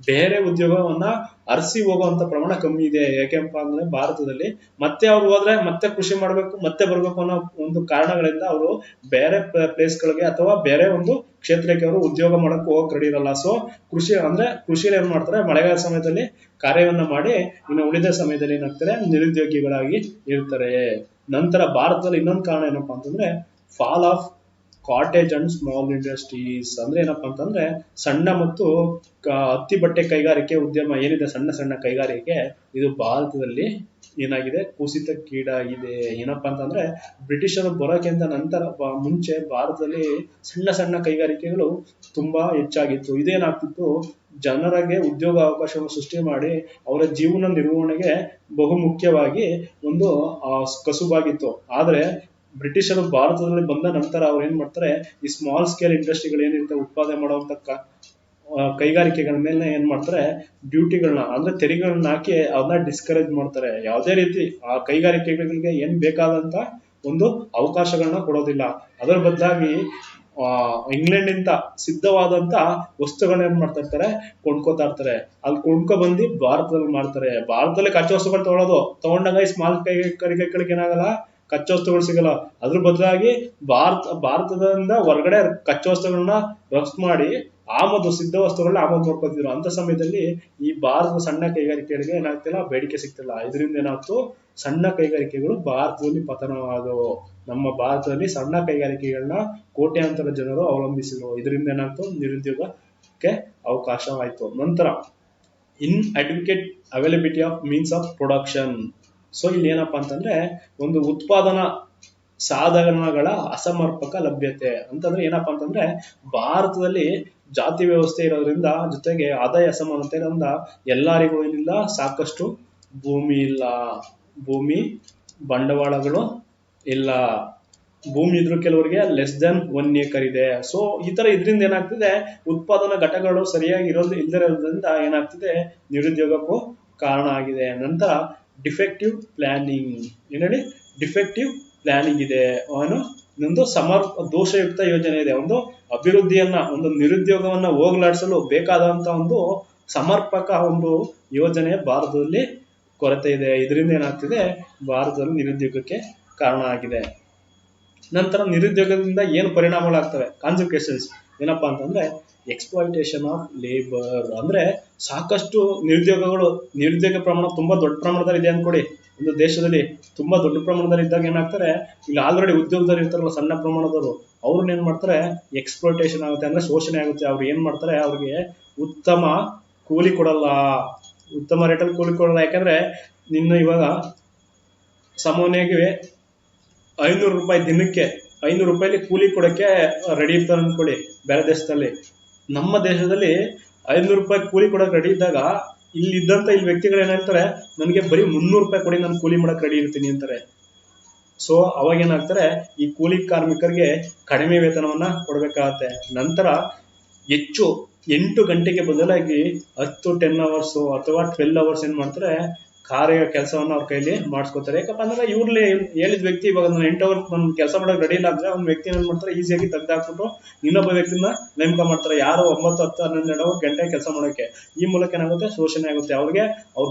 ಬೇರೆ ಉದ್ಯೋಗವನ್ನ ಅರಸಿ ಹೋಗುವಂತ ಪ್ರಮಾಣ ಕಮ್ಮಿ ಇದೆ. ಯಾಕೆಂಪ ಅಂದ್ರೆ ಭಾರತದಲ್ಲಿ ಮತ್ತೆ ಅವ್ರು ಹೋದ್ರೆ ಮತ್ತೆ ಕೃಷಿ ಮಾಡ್ಬೇಕು, ಮತ್ತೆ ಬರ್ಬೇಕು ಅನ್ನೋ ಒಂದು ಕಾರಣಗಳಿಂದ ಅವರು ಬೇರೆ ಪ್ಲೇಸ್ಗಳಿಗೆ ಅಥವಾ ಬೇರೆ ಒಂದು ಕ್ಷೇತ್ರಕ್ಕೆ ಅವರು ಉದ್ಯೋಗ ಮಾಡಕ್ ಹೋಗಕ್ ರೆಡಿ ಇರಲ್ಲ. ಸೊ ಕೃಷಿಯಲ್ಲಿ ಏನ್ ಮಾಡ್ತಾರೆ, ಮಳೆಗಾಲ ಸಮಯದಲ್ಲಿ ಕಾರ್ಯವನ್ನ ಮಾಡಿ ಇನ್ನು ಉಳಿದ ಸಮಯದಲ್ಲಿ ಏನಾಗ್ತಾರೆ, ನಿರುದ್ಯೋಗಿಗಳಾಗಿ ಇರ್ತಾರೆ. ನಂತರ ಭಾರತದಲ್ಲಿ ಇನ್ನೊಂದು ಕಾರಣ ಏನಪ್ಪಾ ಅಂತಂದ್ರೆ, fall of cottage and small industries. ಅಂದ್ರೆ ಏನಪ್ಪಾ ಅಂತಂದ್ರೆ, ಸಣ್ಣ ಮತ್ತು ಹತ್ತಿ ಬಟ್ಟೆ ಕೈಗಾರಿಕೆ ಉದ್ಯಮ ಏನಿದೆ, ಸಣ್ಣ ಕೈಗಾರಿಕೆ, ಇದು ಭಾರತದಲ್ಲಿ ಏನಾಗಿದೆ, ಕುಸಿತಕ್ಕೀಡಾಗಿದೆ. ಏನಪ್ಪಾ ಅಂತಂದ್ರೆ, ಬ್ರಿಟಿಷರು ಬರೋಕ್ಕಿಂತ ಮುಂಚೆ ಭಾರತದಲ್ಲಿ ಸಣ್ಣ ಕೈಗಾರಿಕೆಗಳು ತುಂಬಾ ಹೆಚ್ಚಾಗಿತ್ತು. ಇದೇನಾಗ್ತಿತ್ತು, ಜನರಿಗೆ ಉದ್ಯೋಗ ಅವಕಾಶವನ್ನು ಸೃಷ್ಟಿ ಮಾಡಿ ಅವರ ಜೀವನ ನಿರ್ವಹಣೆಗೆ ಬಹು ಮುಖ್ಯವಾಗಿ ಒಂದು ಕಸುಬಾಗಿತ್ತು. ಆದ್ರೆ ಬ್ರಿಟಿಷರು ಭಾರತದಲ್ಲಿ ಬಂದ ನಂತರ ಅವ್ರು ಏನ್ ಮಾಡ್ತಾರೆ, ಈ ಸ್ಮಾಲ್ ಸ್ಕೇಲ್ ಇಂಡಸ್ಟ್ರಿಗಳು ಏನಿರುತ್ತೆ, ಉತ್ಪಾದನೆ ಮಾಡುವಂತ ಕೈಗಾರಿಕೆಗಳ ಮೇಲೆ ಏನ್ ಮಾಡ್ತಾರೆ, ಡ್ಯೂಟಿಗಳನ್ನ ಅಂದ್ರೆ ತೆರಿಗೆಗಳನ್ನ ಹಾಕಿ ಅದನ್ನ ಡಿಸ್ಕರೇಜ್ ಮಾಡ್ತಾರೆ. ಯಾವುದೇ ರೀತಿ ಆ ಕೈಗಾರಿಕೆಗಳಿಗೆ ಏನ್ ಬೇಕಾದಂತ ಒಂದು ಅವಕಾಶಗಳನ್ನ ಕೊಡೋದಿಲ್ಲ. ಅದರ ಬದಲಾಗಿ ಇಂಗ್ಲೆಂಡ್ ಇಂದ ಸಿದ್ಧವಾದಂತ ವಸ್ತುಗಳನ್ನ ಏನ್ ಮಾಡ್ತಾ ಇರ್ತಾರೆ, ಕೊಂಡ್ಕೋತಾ ಇರ್ತಾರೆ. ಅಲ್ಲಿ ಕೊಂಡ್ಕೊ ಬಂದು ಭಾರತದಲ್ಲಿ ಮಾಡ್ತಾರೆ. ಭಾರತದಲ್ಲಿ ಕಚ್ಚಾ ವಸ್ತುಗಳು ತಗೊಂಡಾಗ ಈ ಸ್ಮಾಲ್ ಕೈಗಾರಿಕೆಗಳಿಗೆ ಏನಾಗಲ್ಲ, ಕಚ್ಚಾ ವಸ್ತುಗಳು ಸಿಗಲ್ಲ. ಅದ್ರ ಬದಲಾಗಿ ಭಾರತದಿಂದ ಹೊರಗಡೆ ಕಚ್ಚಾ ವಸ್ತುಗಳನ್ನ ರಫ್ತು ಮಾಡಿ ಸಿದ್ಧ ವಸ್ತುಗಳನ್ನ ಆಮದು ಮಾಡ್ಕೊತಿದ್ರು. ಅಂತ ಸಮಯದಲ್ಲಿ ಈ ಭಾರತದ ಸಣ್ಣ ಕೈಗಾರಿಕೆಗಳಿಗೆ ಏನಾಗ್ತಿಲ್ಲ, ಬೇಡಿಕೆ ಸಿಗ್ತಿಲ್ಲ. ಇದರಿಂದ ಏನಾಯ್ತು, ಸಣ್ಣ ಕೈಗಾರಿಕೆಗಳು ಭಾರತದಲ್ಲಿ ಪತನವಾದವು. ನಮ್ಮ ಭಾರತದಲ್ಲಿ ಸಣ್ಣ ಕೈಗಾರಿಕೆಗಳನ್ನ ಕೋಟ್ಯಾಂತರ ಜನರು ಅವಲಂಬಿಸಿದ್ರು. ಇದರಿಂದ ಏನಾಯ್ತು, ನಿರುದ್ಯೋಗಕ್ಕೆ ಅವಕಾಶವಾಯಿತು. ನಂತರ advocate availability of means of production. So ಇಲ್ಲಿ ಏನಪ್ಪಾ ಅಂತಂದ್ರೆ, ಒಂದು ಉತ್ಪಾದನಾ ಸಾಧನಗಳ ಅಸಮರ್ಪಕ ಲಭ್ಯತೆ ಅಂತಂದ್ರೆ ಏನಪ್ಪಾ ಅಂತಂದ್ರೆ, ಭಾರತದಲ್ಲಿ ಜಾತಿ ವ್ಯವಸ್ಥೆ ಇರೋದ್ರಿಂದ, ಜೊತೆಗೆ ಆದಾಯ ಅಸಮಾನತೆ ಇರೋದ್ರಿಂದ ಎಲ್ಲರಿಗೂ ಏನಿಲ್ಲ, ಸಾಕಷ್ಟು ಭೂಮಿ ಇಲ್ಲ, ಭೂಮಿ ಬಂಡವಾಳಗಳು ಇಲ್ಲ. ಭೂಮಿ ಇದ್ರು ಕೆಲವರಿಗೆ ಲೆಸ್ ದೆನ್ 1 acre ಇದೆ. ಸೊ ಈ ತರ ಇದರಿಂದ ಏನಾಗ್ತಿದೆ, ಉತ್ಪಾದನಾ ಘಟಕಗಳು ಸರಿಯಾಗಿ ಇಲ್ಲದಿರೋದ್ರಿಂದ ಏನಾಗ್ತಿದೆ, ನಿರುದ್ಯೋಗಕ್ಕೂ ಕಾರಣ ಆಗಿದೆ. ನಂತರ ಡಿಫೆಕ್ಟಿವ್ ಪ್ಲಾನಿಂಗ್. ಏನೇಳಿ ಡಿಫೆಕ್ಟಿವ್ ಪ್ಲಾನಿಂಗ್ ಇದೆ, ಒಂದು ದೋಷಯುಕ್ತ ಯೋಜನೆ ಇದೆ. ಒಂದು ಅಭಿವೃದ್ಧಿಯನ್ನ, ಒಂದು ನಿರುದ್ಯೋಗವನ್ನ ಹೋಗಲಾಡಿಸಲು ಬೇಕಾದಂತ ಒಂದು ಸಮರ್ಪಕ ಒಂದು ಯೋಜನೆ ಭಾರತದಲ್ಲಿ ಕೊರತೆ ಇದೆ. ಇದರಿಂದ ಏನಾಗ್ತಿದೆ, ಭಾರತದಲ್ಲಿ ನಿರುದ್ಯೋಗಕ್ಕೆ ಕಾರಣ ಆಗಿದೆ. ನಂತರ ನಿರುದ್ಯೋಗದಿಂದ ಏನು ಪರಿಣಾಮಗಳಾಗ್ತವೆ, ಕಾನ್ಸಿಕ್ವೆನ್ಸಸ್ ಏನಪ್ಪಾ ಅಂತಂದ್ರೆ, ಎಕ್ಸ್ಪ್ಲಾಯಿಟೇಷನ್ ಆಫ್ ಲೇಬರ್. ಅಂದ್ರೆ ಸಾಕಷ್ಟು ನಿರುದ್ಯೋಗ ಪ್ರಮಾಣ ತುಂಬಾ ದೊಡ್ಡ ಪ್ರಮಾಣದಲ್ಲಿ ಇದೆ ಅನ್ಕೊಡಿ. ಒಂದು ದೇಶದಲ್ಲಿ ತುಂಬಾ ದೊಡ್ಡ ಪ್ರಮಾಣದಲ್ಲಿ ಇದ್ದಾಗ ಏನಾಗ್ತಾರೆ, ಇಲ್ಲಿ ಆಲ್ರೆಡಿ ಉದ್ಯೋಗದಲ್ಲಿ ಇರ್ತಾರಲ್ಲ ಸಣ್ಣ ಪ್ರಮಾಣದವರು, ಅವ್ರನ್ನ ಏನ್ ಮಾಡ್ತಾರೆ, ಎಕ್ಸ್ಪ್ಲಾಯಿಟೇಷನ್ ಆಗುತ್ತೆ, ಅಂದ್ರೆ ಶೋಷಣೆ ಆಗುತ್ತೆ. ಅವ್ರು ಏನ್ ಮಾಡ್ತಾರೆ, ಅವ್ರಿಗೆ ಉತ್ತಮ ಕೂಲಿ ಕೊಡಲ್ಲ, ಉತ್ತಮ ರೇಟಲ್ಲಿ ಕೂಲಿ ಕೊಡಲ್ಲ. ಯಾಕಂದ್ರೆ ಇವಾಗ ಸಾಮಾನ್ಯವಾಗಿ 500 ರೂಪಾಯಿ ದಿನಕ್ಕೆ 500 ರೂಪಾಯಿಲಿ ಕೂಲಿ ಕೊಡಕ್ಕೆ ರೆಡಿ ಇರ್ತಾರೆ ಅನ್ಕೊಳ್ಳಿ ಬೇರೆ ದೇಶದಲ್ಲಿ. ನಮ್ಮ ದೇಶದಲ್ಲಿ 500 ರೂಪಾಯಿ ಕೂಲಿ ಕೊಡಕ್ಕೆ ರೆಡಿ ಇದ್ದಾಗ, ಇಲ್ಲಿ ವ್ಯಕ್ತಿಗಳು ಏನಾಗ್ತಾರೆ, ನನಗೆ ಬರೀ 300 ರೂಪಾಯಿ ಕೊಡಿ, ನಾನು ಕೂಲಿ ಮಾಡಕ್ ರೆಡಿ ಇರ್ತೀನಿ ಅಂತಾರೆ. ಸೊ ಅವಾಗ ಏನಾಗ್ತಾರೆ, ಈ ಕೂಲಿ ಕಾರ್ಮಿಕರಿಗೆ ಕಡಿಮೆ ವೇತನವನ್ನ ಕೊಡ್ಬೇಕಾಗತ್ತೆ. ನಂತರ ಹೆಚ್ಚು 8 ಗಂಟೆಗೆ ಬದಲಾಗಿ 10 hours ಅಥವಾ 12 hours ಏನ್ ಮಾಡ್ತಾರೆ, ಕೆಲಸವನ್ನ ಅವ್ರ ಕೈಲಿ ಮಾಡಿಸ್ಕೊತಾರೆ. ಯಾಕಪ್ಪ ಅಂದ್ರೆ ಇವ್ರಲ್ಲಿ ಹೇಳಿದ ವ್ಯಕ್ತಿ ಇವಾಗ ನಾನು 8 hours ನಾನು ಕೆಲಸ ಮಾಡಕ್ ರೆಡಿ ಇಲ್ಲ ಅಂದ್ರೆ, ಅವ್ನ ವ್ಯಕ್ತಿ ಏನ್ ಮಾಡ್ತಾರೆ, ಈಸಿಯಾಗಿ ತೆಗ್ದಾಕ್ಬಿಟ್ಟು ಇನ್ನೊಬ್ಬ ವ್ಯಕ್ತಿನ ನೇಮಕ ಮಾಡ್ತಾರೆ. ಯಾರು 9, 10, 12 ಗಂಟೆ ಕೆಲಸ ಮಾಡೋಕೆ. ಈ ಮೂಲಕ ಏನಾಗುತ್ತೆ, ಶೋಷಣೆ ಆಗುತ್ತೆ. ಅವ್ರಿಗೆ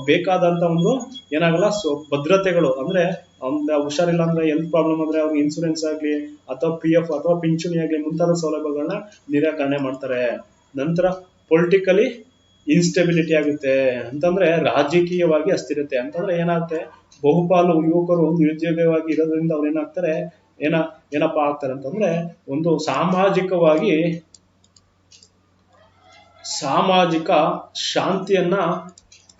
ಬೇಕಾದಂತ ಒಂದು ಏನಾಗಲ್ಲ, ಭದ್ರತೆಗಳು ಅಂದ್ರೆ ಹುಷಾರಿಲ್ಲ ಅಂದ್ರೆ, ಹೆಲ್ತ್ ಪ್ರಾಬ್ಲಮ್ ಅಂದ್ರೆ ಅವ್ರಿಗೆ ಇನ್ಸೂರೆನ್ಸ್ ಆಗ್ಲಿ ಅಥವಾ PF ಅಥವಾ ಪಿಂಚಣಿ ಆಗ್ಲಿ ಮುಂತಾದ ಸೌಲಭ್ಯಗಳನ್ನ ನಿರಾಕರಣೆ ಮಾಡ್ತಾರೆ. ನಂತರ ಪೊಲಿಟಿಕಲಿ ಇನ್ಸ್ಟೆಬಿಲಿಟಿ ಆಗುತ್ತೆ. ಅಂತಂದ್ರೆ ರಾಜಕೀಯವಾಗಿ ಅಸ್ಥಿರತೆ. ಅಂತಂದ್ರೆ ಏನಾಗುತ್ತೆ, ಬಹುಪಾಲು ಯುವಕರು ನಿರುದ್ಯೋಗವಾಗಿ ಇರೋದ್ರಿಂದ ಅವ್ರು ಏನಾಗ್ತಾರೆ, ಏನಪ್ಪಾ ಆಗ್ತಾರೆ ಅಂತಂದ್ರೆ, ಒಂದು ಸಾಮಾಜಿಕ ಶಾಂತಿಯನ್ನ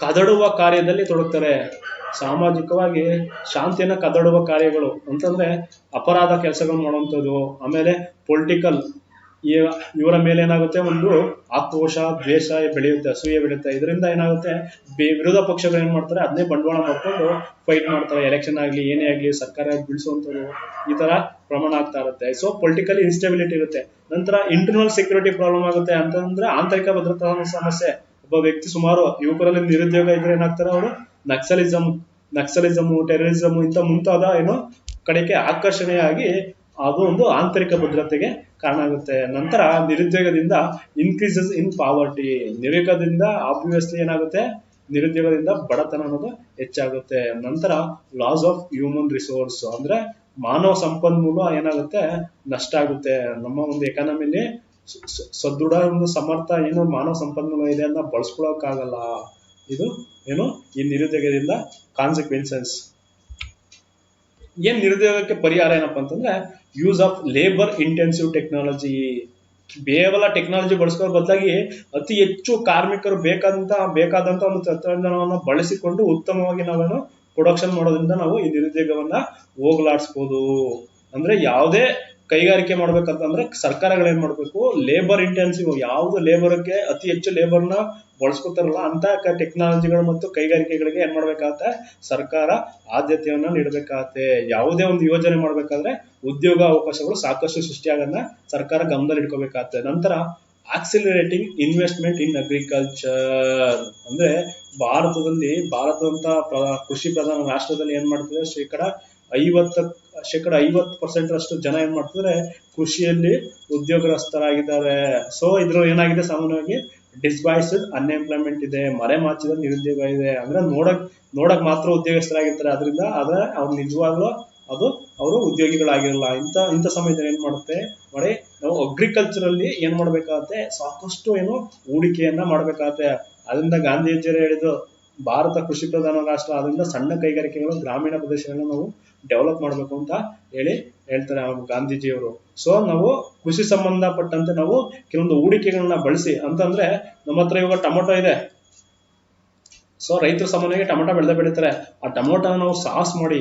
ಕದಡುವ ಕಾರ್ಯದಲ್ಲಿ ತೊಡಗ್ತಾರೆ. ಸಾಮಾಜಿಕವಾಗಿ ಶಾಂತಿಯನ್ನ ಕದಡುವ ಕಾರ್ಯಗಳು ಅಂತಂದ್ರೆ ಅಪರಾಧ ಕೆಲಸಗಳು ಮಾಡುವಂಥದ್ದು. ಆಮೇಲೆ ಪೊಲಿಟಿಕಲ್, ಇವರ ಮೇಲೆ ಏನಾಗುತ್ತೆ, ಒಂದು ಆಕ್ರೋಶ, ದ್ವೇಷ ಬೆಳೆಯುತ್ತೆ, ಅಸೂಯೆ ಬೆಳೆಯುತ್ತೆ. ಇದರಿಂದ ಏನಾಗುತ್ತೆ, ವಿರೋಧ ಪಕ್ಷಗಳು ಏನ್ ಮಾಡ್ತಾರೆ, ಅದನ್ನೇ ಬಂಡವಾಳ ಮಾಡ್ಕೊಂಡು ಫೈಟ್ ಮಾಡ್ತಾರೆ. ಎಲೆಕ್ಷನ್ ಆಗ್ಲಿ ಏನೇ ಆಗ್ಲಿ ಸರ್ಕಾರ ಬೀಳಿಸುವಂಥದ್ದು, ಈ ತರ ಪ್ರಮಾಣ ಆಗ್ತಾ ಇರುತ್ತೆ. ಸೊ ಪೊಲಿಟಿಕಲಿ ಇನ್ಸ್ಟೆಬಿಲಿಟಿ ಇರುತ್ತೆ. ನಂತರ ಇಂಟರ್ನಲ್ ಸೆಕ್ಯೂರಿಟಿ ಪ್ರಾಬ್ಲಮ್ ಆಗುತ್ತೆ. ಅಂತಂದ್ರೆ ಆಂತರಿಕ ಭದ್ರತಾ ಸಮಸ್ಯೆ. ಒಬ್ಬ ವ್ಯಕ್ತಿ, ಸುಮಾರು ಯುವಕರಲ್ಲಿ ನಿರುದ್ಯೋಗ ಇದ್ರೆ ಏನಾಗ್ತಾರೆ, ಅವರು ನಕ್ಸಲಿಸಮ್, ಟೆರರಿಸಮ್ ಇಂತ ಮುಂತಾದ ಕಡೆಗೆ ಆಕರ್ಷಣೆಯಾಗಿ ಅದು ಒಂದು ಆಂತರಿಕ ಭದ್ರತೆಗೆ ಕಾರಣ ಆಗುತ್ತೆ. ನಂತರ ನಿರುದ್ಯೋಗದಿಂದ ಇನ್ಕ್ರೀಸಸ್ ಇನ್ ಪಾವರ್ಟಿ. ನಿರುದ್ಯೋಗದಿಂದ ಆಬ್ವಿಯಸ್ಲಿ ಏನಾಗುತ್ತೆ, ನಿರುದ್ಯೋಗದಿಂದ ಬಡತನ ಅನ್ನೋದು ಹೆಚ್ಚಾಗುತ್ತೆ. ನಂತರ ಲಾಸ್ ಆಫ್ ಹ್ಯೂಮನ್ ರಿಸೋರ್ಸ್, ಅಂದ್ರೆ ಮಾನವ ಸಂಪನ್ಮೂಲ ಏನಾಗುತ್ತೆ, ನಷ್ಟ ಆಗುತ್ತೆ. ನಮ್ಮ ಒಂದು ಎಕಾನಮಿಲಿ ಸದೃಢ ಒಂದು ಸಮರ್ಥ ಮಾನವ ಸಂಪನ್ಮೂಲ ಇದೆ ಅಂತ ಬಳಸ್ಕೊಳಕ್ಕಾಗಲ್ಲ. ಇದು ಈ ನಿರುದ್ಯೋಗದಿಂದ ಕಾನ್ಸಿಕ್ವೆನ್ಸಸ್. ನಿರುದ್ಯೋಗಕ್ಕೆ ಪರಿಹಾರ ಏನಪ್ಪಾ ಅಂತಂದ್ರೆ, use of labour intensive technology. ಕೇವಲ ಟೆಕ್ನಾಲಜಿ ಬಳಸ್ಕೋ ಬದಲಾಗಿ ಅತಿ ಹೆಚ್ಚು ಕಾರ್ಮಿಕರು ಬೇಕಾದಂತ ಒಂದು ತಂತ್ರಜ್ಞಾನವನ್ನು ಬಳಸಿಕೊಂಡು ಉತ್ತಮವಾಗಿ ನಾವೇನು ಪ್ರೊಡಕ್ಷನ್ ಮಾಡೋದ್ರಿಂದ ನಾವು ಈ ನಿರುದ್ಯೋಗವನ್ನ ಹೋಗಲಾಡಿಸಬಹುದು. ಅಂದ್ರೆ ಯಾವುದೇ ಕೈಗಾರಿಕೆ ಮಾಡ್ಬೇಕಂತಂದ್ರೆ ಸರ್ಕಾರಗಳೇನ್ ಮಾಡ್ಬೇಕು, ಲೇಬರ್ ಇಂಟೆನ್ಸಿವ್, ಯಾವ್ದು ಲೇಬರ್ಗೆ ಅತಿ ಹೆಚ್ಚು ಲೇಬರ್ನ ಬಳಸ್ಕೊತಾರಲ್ಲ ಅಂತ ಟೆಕ್ನಾಲಜಿಗಳು ಮತ್ತು ಕೈಗಾರಿಕೆಗಳಿಗೆ ಏನ್ ಮಾಡ್ಬೇಕಾಗತ್ತೆ, ಸರ್ಕಾರ ಆದ್ಯತೆಯನ್ನ ನೀಡಬೇಕಾಗತ್ತೆ. ಯಾವುದೇ ಒಂದು ಯೋಜನೆ ಮಾಡ್ಬೇಕಾದ್ರೆ ಉದ್ಯೋಗ ಅವಕಾಶಗಳು ಸಾಕಷ್ಟು ಸೃಷ್ಟಿಯಾಗನ್ನ ಸರ್ಕಾರ ಗಮನದಲ್ಲಿ ಇಟ್ಕೋಬೇಕಾಗತ್ತೆ. ನಂತರ ಆಕ್ಸಿಲರೇಟಿಂಗ್ ಇನ್ವೆಸ್ಟ್ಮೆಂಟ್ ಇನ್ ಅಗ್ರಿಕಲ್ಚರ್. ಅಂದ್ರೆ ಭಾರತದಂತ ಕೃಷಿ ಪ್ರಧಾನ ರಾಷ್ಟ್ರದಲ್ಲಿ ಏನ್ ಮಾಡ್ತಿದೆ, ಶೇಕಡ 50% ಅಷ್ಟು ಜನ ಏನ್ ಮಾಡ್ತಿದ್ರೆ ಕೃಷಿಯಲ್ಲಿ ಉದ್ಯೋಗಸ್ಥರಾಗಿದ್ದಾರೆ. ಸೊ ಇದ್ರಲ್ಲಿ ಏನಾಗಿದೆ, ಸಾಮಾನ್ಯವಾಗಿ ಡಿಸ್ಬೈಸ್ಡ್ ಅನ್ಎಂಪ್ಲಾಯ್ಮೆಂಟ್ ಇದೆ, ಮರೆಮಾಚಿದ ನಿರುದ್ಯೋಗ ಇದೆ. ಅಂದ್ರೆ ನೋಡಕ್ ಮಾತ್ರ ಉದ್ಯೋಗಸ್ಥರಾಗಿರ್ತಾರೆ, ಅದರಿಂದ ಅವ್ರು ನಿಜವಾಗ್ಲೂ ಅದು ಅವರು ಉದ್ಯೋಗಿಗಳಾಗಿರಲ್ಲ. ಇಂಥ ಸಮಯದಲ್ಲಿ ಏನ್ ಮಾಡುತ್ತೆ ಮಾಡಿ ನಾವು ಅಗ್ರಿಕಲ್ಚರಲ್ಲಿ ಏನ್ ಮಾಡ್ಬೇಕಾಗತ್ತೆ, ಸಾಕಷ್ಟು ಹೂಡಿಕೆಯನ್ನ ಮಾಡ್ಬೇಕಾಗತ್ತೆ. ಅದರಿಂದ ಗಾಂಧೀಜಿಯವರು ಹೇಳಿದ್ರು ಭಾರತ ಕೃಷಿ ಪ್ರಧಾನ ರಾಷ್ಟ್ರ, ಅದರಿಂದ ಸಣ್ಣ ಕೈಗಾರಿಕೆಗಳು ಗ್ರಾಮೀಣ ಪ್ರದೇಶಗಳನ್ನ ನಾವು ಡೆವಲಪ್ ಮಾಡಬೇಕು ಅಂತ ಹೇಳ್ತಾರೆ ಗಾಂಧೀಜಿಯವರು. ಸೊ ನಾವು ಕೃಷಿ ಸಂಬಂಧಪಟ್ಟಂತೆ ನಾವು ಕೆಲವೊಂದು ಹೂಡಿಕೆಗಳನ್ನ ಬಳಸಿ, ಅಂತಂದ್ರೆ ನಮ್ಮ ಹತ್ರ ಇವಾಗ ಟೊಮೊಟೊ ಇದೆ. ಸೊ ರೈತರು ಸಾಮಾನ್ಯವಾಗಿ ಟೊಮೊಟೊ ಬೆಳೀತಾರೆ. ಆ ಟೊಮೊಟೊ ನಾವು ಸಾಸ್ ಮಾಡಿ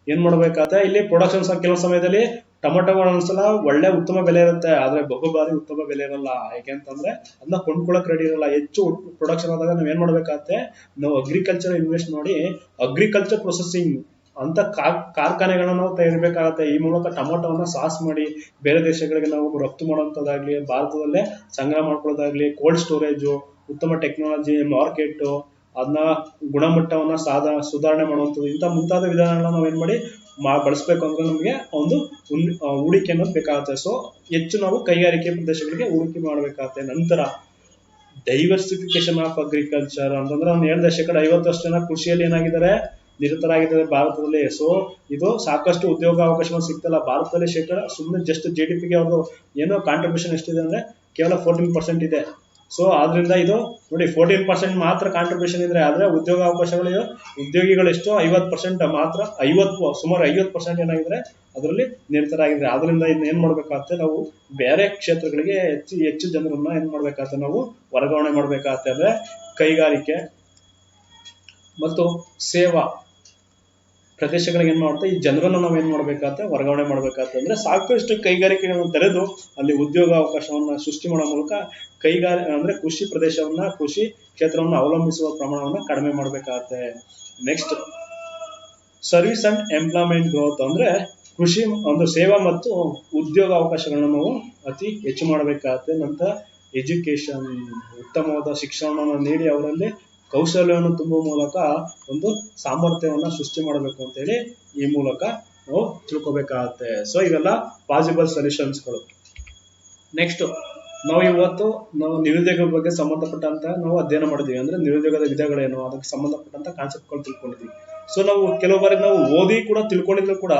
ಏನ್ ಮಾಡ್ಬೇಕಾಗತ್ತೆ, ಇಲ್ಲಿ ಪ್ರೊಡಕ್ಷನ್ ಕೆಲವು ಸಮಯದಲ್ಲಿ ಟೊಮೊಟೊಗಳು ಒಂದ್ಸಲ ಒಳ್ಳೆ ಉತ್ತಮ ಬೆಲೆ ಇರುತ್ತೆ, ಆದ್ರೆ ಬಹುಬಾರಿ ಉತ್ತಮ ಬೆಲೆ ಇರಲ್ಲ. ಯಾಕೆಂತಂದ್ರೆ ಅದನ್ನ ಕೊಂಡ್ಕೊಳಕ್ ರೆಡಿ ಇರಲ್ಲ. ಹೆಚ್ಚು ಪ್ರೊಡಕ್ಷನ್ ಆದಾಗ ನಾವ್ ಏನ್ ಮಾಡ್ಬೇಕಾಗತ್ತೆ, ನಾವು ಅಗ್ರಿಕಲ್ಚರ್ ಇನ್ವೆಸ್ಟ್ ಮಾಡಿ ಅಗ್ರಿಕಲ್ಚರ್ ಪ್ರೊಸೆಸಿಂಗ್ ಅಂತ ಕಾರ್ಖಾನೆಗಳನ್ನ ನಾವು ತೆಗಿಬೇಕಾಗತ್ತೆ. ಈ ಮೂಲಕ ಟೊಮೊಟೊವನ್ನ ಸಾಸ್ ಮಾಡಿ ಬೇರೆ ದೇಶಗಳಿಗೆ ನಾವು ರಫ್ತು ಮಾಡುವಂತದ್ದಾಗ್ಲಿ, ಭಾರತದಲ್ಲೇ ಸಂಗ್ರಹ ಮಾಡ್ಕೊಳ್ಳೋದಾಗ್ಲಿ, ಕೋಲ್ಡ್ ಸ್ಟೋರೇಜು, ಉತ್ತಮ ಟೆಕ್ನಾಲಜಿ, ಮಾರ್ಕೆಟ್, ಅದನ್ನ ಗುಣಮಟ್ಟವನ್ನ ಸುಧಾರಣೆ ಮಾಡುವಂಥದ್ದು, ಇಂಥ ಮುಂತಾದ ವಿಧಾನಗಳನ್ನ ನಾವು ಏನ್ ಮಾಡಿ ಬಳಸಬೇಕು ಅಂದ್ರೆ ನಮಗೆ ಒಂದು ಹೂಡಿಕೆ ಅನ್ನೋದು ಬೇಕಾಗುತ್ತೆ. ಸೊ ಹೆಚ್ಚು ನಾವು ಕೈಗಾರಿಕೆ ಪ್ರದೇಶಗಳಿಗೆ ಹೂಡಿಕೆ ಮಾಡಬೇಕಾಗುತ್ತೆ. ನಂತರ ಡೈವರ್ಸಿಫಿಕೇಶನ್ ಆಫ್ ಅಗ್ರಿಕಲ್ಚರ್ ಅಂತಂದ್ರೆ ಒಂದು 50% ಜನ ಕೃಷಿಯಲ್ಲಿ ಏನಾಗಿದ್ದಾರೆ, ನಿರತರಾಗಿದ್ದಾರೆ ಭಾರತದಲ್ಲಿ. ಸೊ ಇದು ಸಾಕಷ್ಟು ಉದ್ಯೋಗ ಅವಕಾಶಗಳು ಸಿಗ್ತಲ್ಲ ಭಾರತದಲ್ಲಿ. ಸುಮ್ಮನೆ ಜಸ್ಟ್ GDP ಗೆ ಅವ್ರದ್ದು ಕಾಂಟ್ರಿಬ್ಯೂಷನ್ ಎಷ್ಟಿದೆ ಅಂದ್ರೆ ಕೇವಲ 14% ಇದೆ. ಸೊ ಆದ್ರಿಂದ ಇದು ನೋಡಿ 14% ಮಾತ್ರ ಕಾಂಟ್ರಿಬ್ಯೂಷನ್ ಇದ್ರೆ, ಆದ್ರೆ ಉದ್ಯೋಗ ಅವಕಾಶಗಳು ಉದ್ಯೋಗಿಗಳು ಎಷ್ಟು 50% ಮಾತ್ರ, ಸುಮಾರು 50% ಏನಾಗಿದ್ರೆ ಅದರಲ್ಲಿ ನಿರತರಾಗಿದ್ರೆ. ಆದ್ರಿಂದ ಇದನ್ನ ಏನ್ ಮಾಡ್ಬೇಕಾಗತ್ತೆ, ನಾವು ಬೇರೆ ಕ್ಷೇತ್ರಗಳಿಗೆ ಹೆಚ್ಚು ಜನರನ್ನ ಏನ್ ಮಾಡ್ಬೇಕಾಗತ್ತೆ, ನಾವು ವರ್ಗಾವಣೆ ಮಾಡ್ಬೇಕಾಗತ್ತೆ. ಅಂದ್ರೆ ಕೈಗಾರಿಕೆ ಮತ್ತು ಸೇವಾ ಪ್ರದೇಶಗಳಿಗೆ ಏನ್ ಮಾಡುತ್ತೆ, ಈ ಜನರನ್ನ ನಾವು ಏನ್ ಮಾಡ್ಬೇಕಾಗತ್ತೆ, ವರ್ಗಾವಣೆ ಮಾಡ್ಬೇಕಾಗತ್ತೆ. ಅಂದ್ರೆ ಸಾಕಷ್ಟು ಕೈಗಾರಿಕೆಗಳನ್ನು ತೆರೆದು ಅಲ್ಲಿ ಉದ್ಯೋಗ ಅವಕಾಶವನ್ನ ಸೃಷ್ಟಿ ಮಾಡೋ ಮೂಲಕ ಅಂದ್ರೆ ಕೃಷಿ ಪ್ರದೇಶವನ್ನ, ಕೃಷಿ ಕ್ಷೇತ್ರವನ್ನ ಅವಲಂಬಿಸುವ ಪ್ರಮಾಣವನ್ನ ಕಡಿಮೆ ಮಾಡ್ಬೇಕಾಗತ್ತೆ. Next service and employment growth ಅಂದ್ರೆ ಕೃಷಿ ಒಂದು ಸೇವಾ ಮತ್ತು ಉದ್ಯೋಗ ಅವಕಾಶಗಳನ್ನ ನಾವು ಅತಿ ಹೆಚ್ಚು ಮಾಡಬೇಕಾಗತ್ತೆ. ನಂತರ ಎಜುಕೇಶನ್, ಉತ್ತಮವಾದ ಶಿಕ್ಷಣವನ್ನು ನೀಡಿ ಅವರಲ್ಲಿ ಕೌಶಲ್ಯವನ್ನು ತುಂಬುವ ಮೂಲಕ ಒಂದು ಸಾಮರ್ಥ್ಯವನ್ನ ಸೃಷ್ಟಿ ಮಾಡಬೇಕು ಅಂತ ಹೇಳಿ ಈ ಮೂಲಕ ನಾವು ತಿಳ್ಕೊಬೇಕಾಗತ್ತೆ. ಸೊ ಇವೆಲ್ಲ ಪಾಸಿಬಲ್ ಸೊಲ್ಯೂಷನ್ಸ್ಗಳು. ನೆಕ್ಸ್ಟ್ ನಾವು ಇವತ್ತು ನಿರುದ್ಯೋಗದ ಬಗ್ಗೆ ಸಂಬಂಧಪಟ್ಟಂತ ನಾವು ಅಧ್ಯಯನ ಮಾಡಿದ್ವಿ. ಅಂದ್ರೆ ನಿರುದ್ಯೋಗದ ವಿಧಗಳೇನು, ಅದಕ್ಕೆ ಸಂಬಂಧಪಟ್ಟಂತ ಕಾನ್ಸೆಪ್ಟ್ಗಳು ತಿಳ್ಕೊಂಡಿದ್ವಿ. ಸೊ ನಾವು ಕೆಲವು ಬಾರಿ ನಾವು ಓದಿ ಕೂಡ ತಿಳ್ಕೊಂಡಿದ್ರು ಕೂಡ